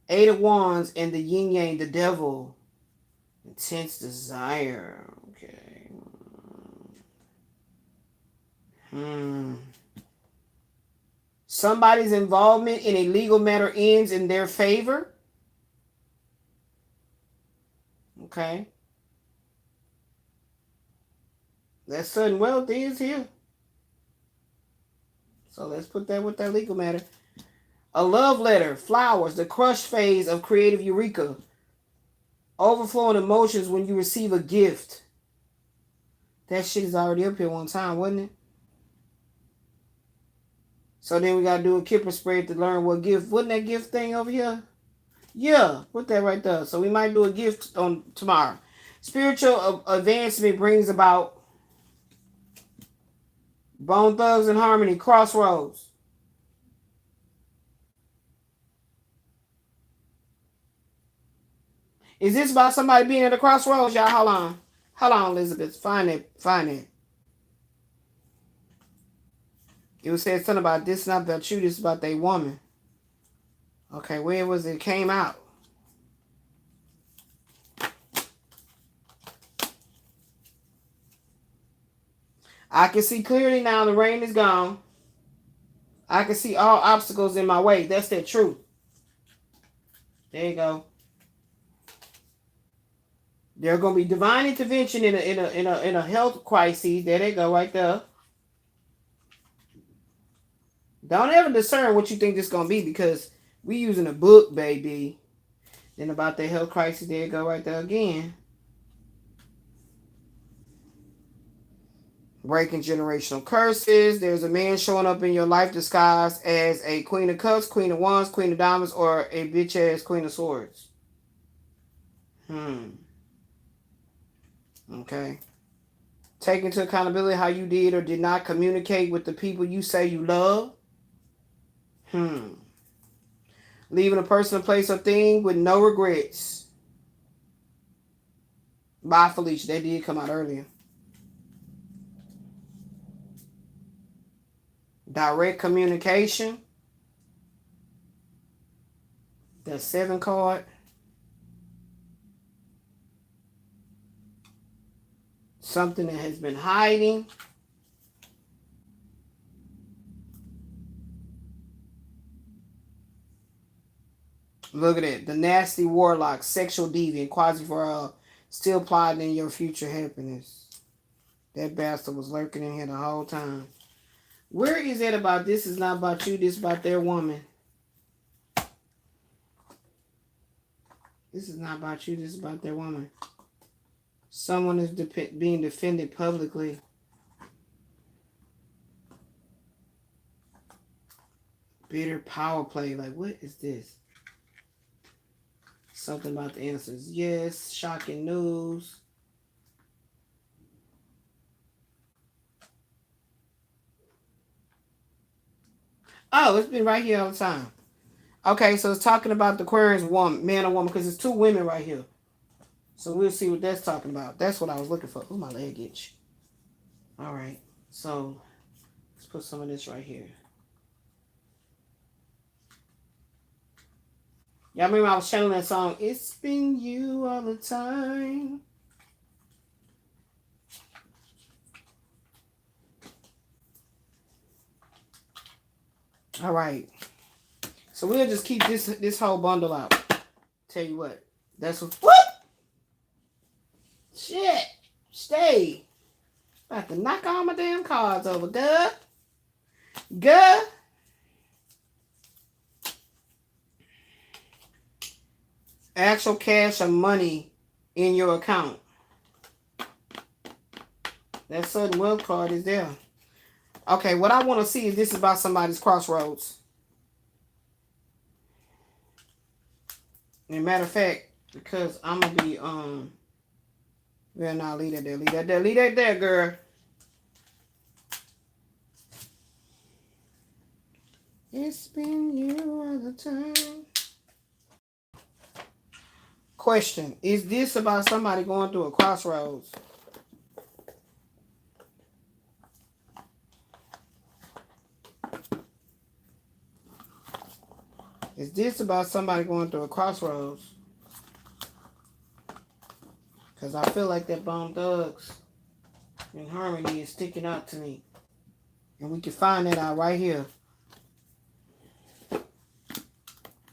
8 of Wands and the yin yang, the devil. Intense desire. Okay. Somebody's involvement in a legal matter ends in their favor. Okay. That sudden wealth is here. So let's put that with that legal matter. A love letter, flowers, the crush phase of creative eureka. Overflowing emotions when you receive a gift. That shit is already up here one time, wasn't it? So then we got to do a Kipper spread to learn what gift. Wasn't that gift thing over here? Yeah, put that right there. So we might do a gift on tomorrow. Spiritual advancement brings about Bone Thugs and Harmony, crossroads. Is this about somebody being at a crossroads, y'all? Hold on. Hold on, Elizabeth. Find it. Find it. It was said something about this, not about you. This is about they woman. Okay, where was it? Came out. I can see clearly now. The rain is gone. I can see all obstacles in my way. That's the truth. There you go. There's going to be divine intervention in a health crisis. There they go, right there. Don't ever discern what you think this is going to be, because we using a book, baby. Then about the health crisis, there you go, right there again. Breaking generational curses. There's a man showing up in your life disguised as a Queen of Cups, Queen of Wands, Queen of Diamonds, or a bitch ass Queen of Swords. Okay. Take into accountability how you did or did not communicate with the people you say you love. Leaving a person, place, or thing with no regrets. Bye, Felicia. That did come out earlier. Direct communication. The 7 card. Something that has been hiding. Look at it. The nasty warlock, sexual deviant, quasi-for still plotting in your future happiness. That bastard was lurking in here the whole time. Where is it about this is not about you, this is about their woman. This is not about you, this is about their woman. Someone is being defended publicly. Bitter power play. Like, what is this? Something about the answers. Yes. Shocking news. Oh, it's been right here all the time. Okay, so it's talking about the Aquarius woman, man or woman, because it's two women right here. So we'll see what that's talking about. That's what I was looking for. Oh, my leg itch. All right. So let's put some of this right here. Y'all remember I was channeling that song, It's Been You All the Time. All right. So we'll just keep this whole bundle out. Tell you what. That's what? Shit. Stay. About to knock all my damn cards over. Guh. Actual cash or money in your account. That sudden wealth card is there. Okay, what I want to see is this is about somebody's crossroads. And matter of fact, because I'm gonna be well, now leave that there, girl. It's been you all the time. Question: is this about somebody going through a crossroads? Is this about somebody going through a crossroads? Because I feel like that Bone Thugs in Harmony is sticking out to me. And we can find that out right here.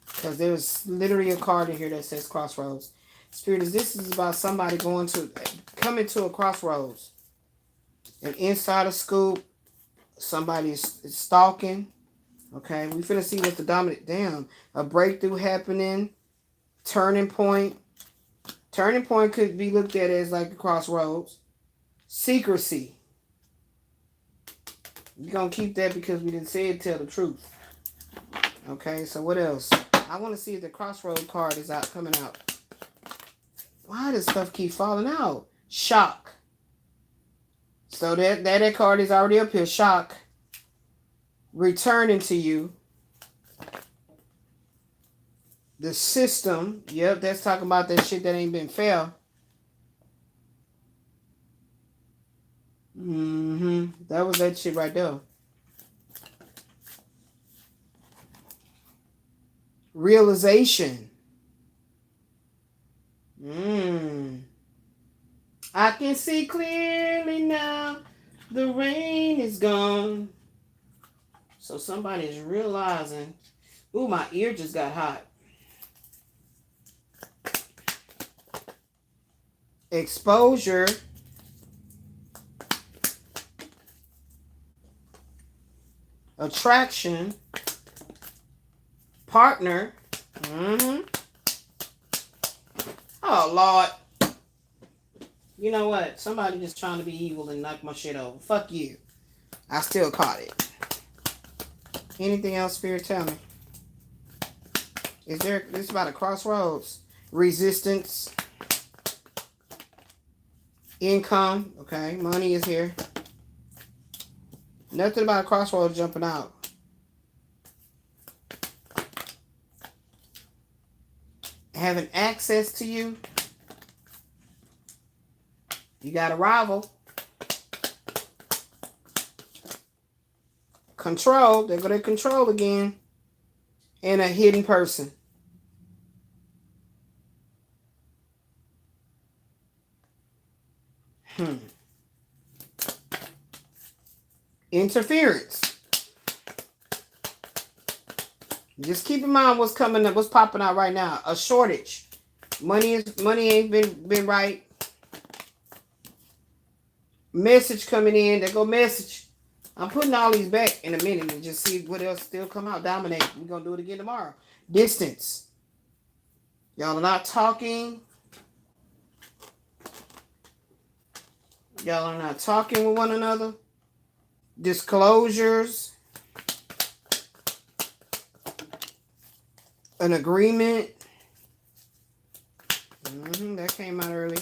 Because there's literally a card in here that says crossroads. Spirit, this is about somebody coming to a crossroads. An insider scoop. Somebody is stalking. Okay, we finna see what's the dominant. Damn, a breakthrough happening. Turning point. Turning point could be looked at as like a crossroads. Secrecy. We're gonna keep that because we didn't say it, tell the truth. Okay, so what else? I want to see if the crossroad card is coming out. Why does stuff keep falling out? Shock. So that card is already up here. Shock. Returning to you. The system. Yep, that's talking about that shit that ain't been fair. That was that shit right there. Realization. I can see clearly now. The rain is gone. So somebody is realizing. Ooh, my ear just got hot. Exposure. Attraction. Partner. Oh, Lord. You know what? Somebody just trying to be evil and knock my shit over. Fuck you. I still caught it. Anything else, Spirit? Tell me. Is there... This is about a crossroads. Resistance. Income. Okay. Money is here. Nothing about a crossroads jumping out. Having access to you. You got a rival. Control. They're going to control again. And a hidden person. Interference. Just keep in mind what's coming up, what's popping out right now. A shortage. Money ain't been right. Message coming in. There go message. I'm putting all these back in a minute and just see what else still come out. Dominate. We're going to do it again tomorrow. Distance. Y'all are not talking. Y'all are not talking with one another. Disclosures. An agreement. That came out early.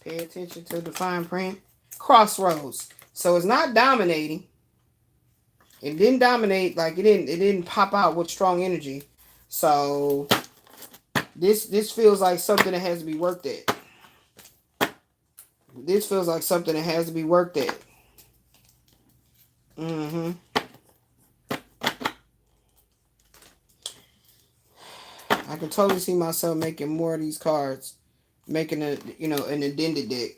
Pay attention to the fine print. Crossroads. So it's not dominating. It didn't dominate, like it didn't pop out with strong energy. So this feels like something that has to be worked at. This feels like something that has to be worked at. I can totally see myself making more of these cards. Making an addended deck.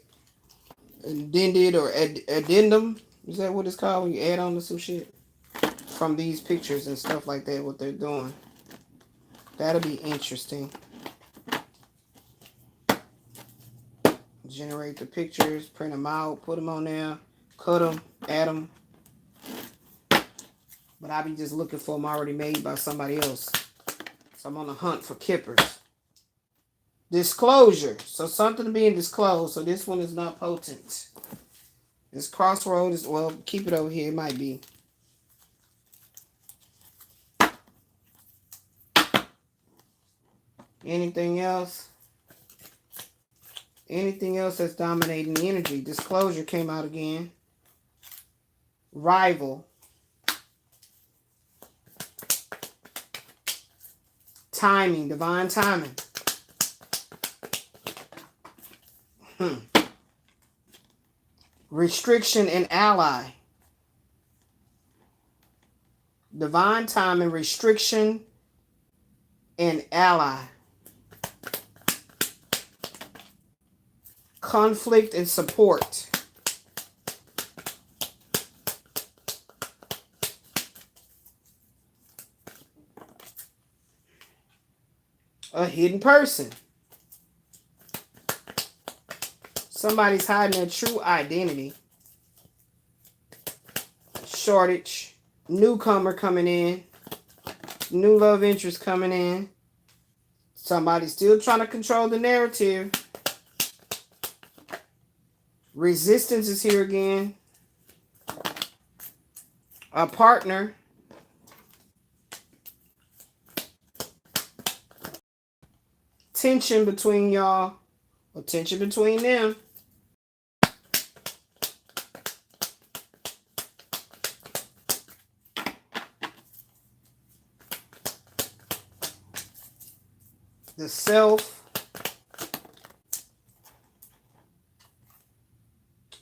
Addended or addendum. Is that what it's called when you add on to some shit? From these pictures and stuff like that, what they're doing. That'll be interesting. Generate the pictures, print them out, put them on there, cut them, add them. But I be just looking for them already made by somebody else. So I'm on the hunt for kippers. Disclosure. So something being disclosed. So this one is not potent. This crossroad is, well, keep it over here. It might be. Anything else? Anything else that's dominating the energy? Disclosure came out again. Rival. Timing. Divine timing. Restriction and ally. Divine timing, restriction, and ally. Conflict and support. A hidden person. Somebody's hiding their true identity. Shortage. Newcomer coming in. New love interest coming in. Somebody's still trying to control the narrative. Resistance is here again. A partner. Tension between y'all. Or tension between them. The self.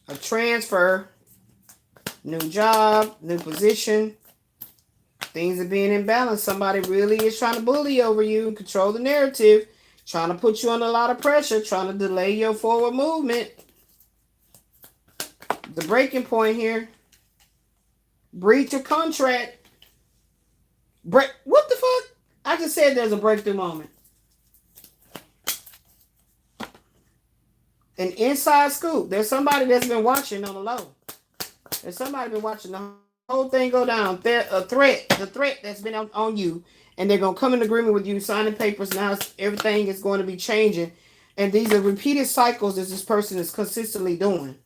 A transfer. New job. New position. Things are being imbalanced. Somebody really is trying to bully over you and control the narrative. Trying to put you under a lot of pressure. Trying to delay your forward movement. The breaking point here. Breach of contract. What the fuck? I just said there's a breakthrough moment. An inside scoop. There's somebody that's been watching on the low. There's somebody been watching the whole thing go down. The threat that's been on you. And they're going to come in agreement with you, signing papers. Now everything is going to be changing. And these are repeated cycles that this person is consistently doing.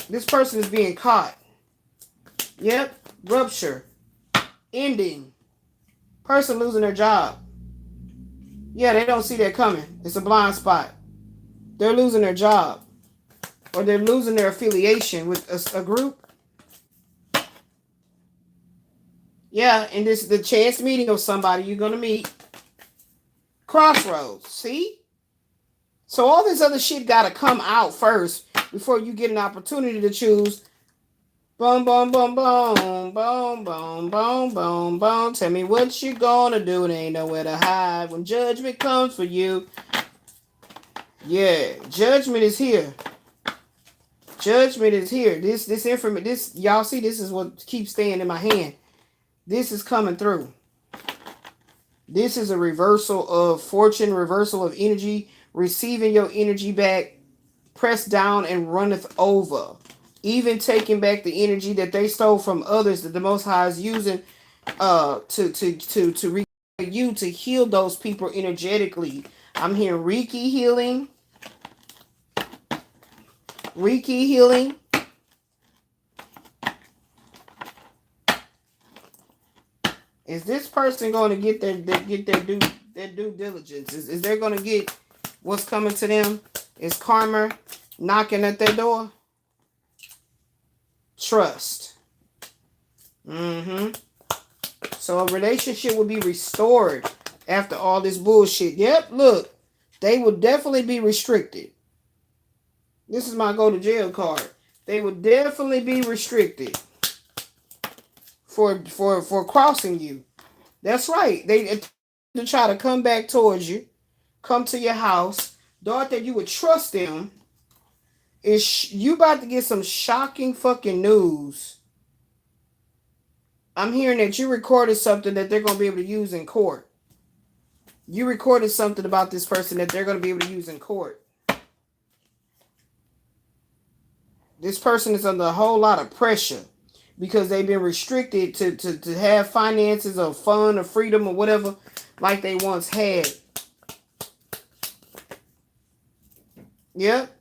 This person is being caught. Yep. Rupture. Ending. Person losing their job. Yeah, they don't see that coming. It's a blind spot. They're losing their job. Or they're losing their affiliation with a group. Yeah, and this is the chance meeting of somebody you're going to meet. Crossroads. See? So all this other shit got to come out first before you get an opportunity to choose. Boom, boom, boom, boom, boom, boom, boom, boom, boom. Tell me what you gonna do. There ain't nowhere to hide when judgment comes for you. Yeah, judgment is here. Judgment is here. This information, this y'all see, this is what keeps staying in my hand. This is coming through. This is a reversal of fortune, reversal of energy, receiving your energy back, pressed down and runneth over. even taking back the energy that they stole from others, that the Most High is using to reach you to heal those people energetically. I'm hearing Reiki healing. Reiki healing. Is this person going to get their due diligence? Is they going to get what's coming to them? Is karma knocking at their door? Trust. So a relationship will be restored after all this bullshit. Yep, look, they will definitely be restricted. This is my go to jail card. They will definitely be restricted for crossing you. That's right. They to try to come back towards you, come to your house. Thought that you would trust them. Is you about to get some shocking fucking news. I'm hearing that you recorded something that they're going to be able to use in court. You recorded something about this person that they're going to be able to use in court. This person is under a whole lot of pressure because they've been restricted to have finances or fun or freedom or whatever like they once had. Yep.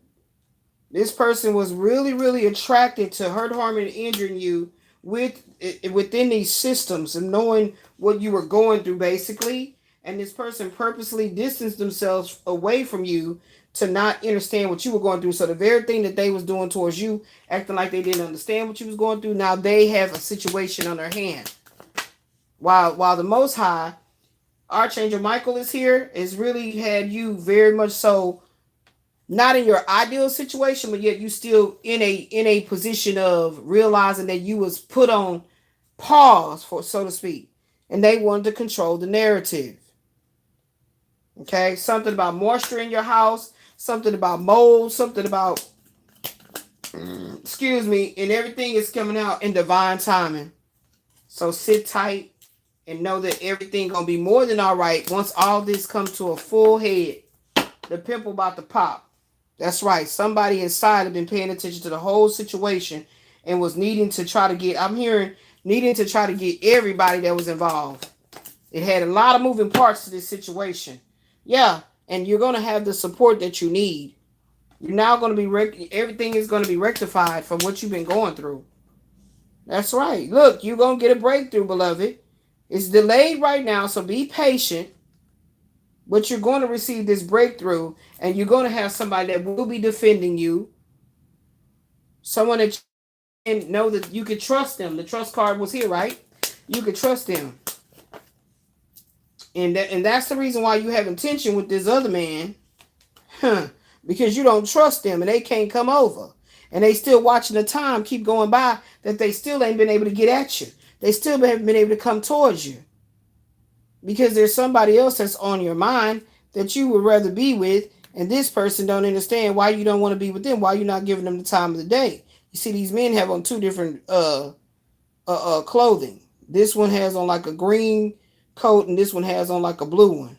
This person was really, really attracted to hurt, harming, and injuring you within these systems and knowing what you were going through, basically. And this person purposely distanced themselves away from you to not understand what you were going through. So the very thing that they was doing towards you, acting like they didn't understand what you was going through, now they have a situation on their hand. While the Most High, Archangel Michael is here, has really had you very much so not in your ideal situation, but yet you still in a position of realizing that you was put on pause, for so to speak, and they wanted to control the narrative. Okay, something about moisture in your house, something about mold, something about excuse me, and everything is coming out in divine timing. So sit tight and know that everything gonna be more than all right once all this comes to a full head. The pimple about to pop. That's right. Somebody inside had been paying attention to the whole situation and was needing to try to get, I'm hearing, needing to try to get everybody that was involved. It had a lot of moving parts to this situation. Yeah, and you're going to have the support that you need. You're now going to be, everything is going to be rectified from what you've been going through. That's right. Look, you're going to get a breakthrough, beloved. It's delayed right now, so be patient. But you're going to receive this breakthrough, and you're going to have somebody that will be defending you. Someone that you know that you can trust them. The trust card was here, right? You can trust them. And that's the reason why you have tension with this other man. Because you don't trust them, and they can't come over. And they still watching the time keep going by that they still ain't been able to get at you. They still haven't been able to come towards you. Because there's somebody else that's on your mind that you would rather be with, and this person don't understand why you don't want to be with them, why you're not giving them the time of the day. You see, these men have on two different clothing. This one has on like a green coat, and this one has on like a blue one.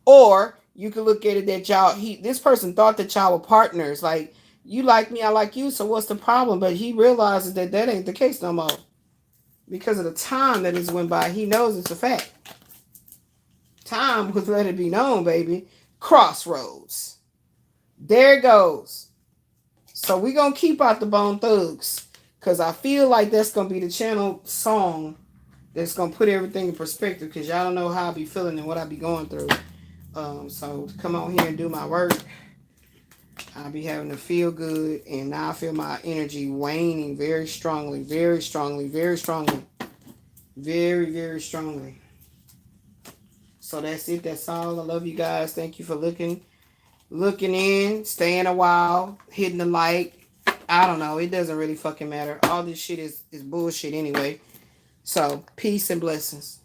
Or you can look at it that this person thought that y'all were partners. Like, you like me, I like you, so what's the problem? But he realizes that ain't the case no more. Because of the time that has went by, he knows it's a fact. Time was let it be known, baby. Crossroads. There it goes. So we're going to keep out the Bone Thugs. Because I feel like that's going to be the channel song that's going to put everything in perspective. Because y'all don't know how I be feeling and what I be going through. So come on here and do my work. I'll be having to feel good. And now I feel my energy waning very strongly. Very strongly. Very strongly. Very, very strongly. So that's it. That's all. I love you guys. Thank you for looking in, staying a while, hitting the like. I don't know. It doesn't really fucking matter. All this shit is bullshit anyway. So peace and blessings.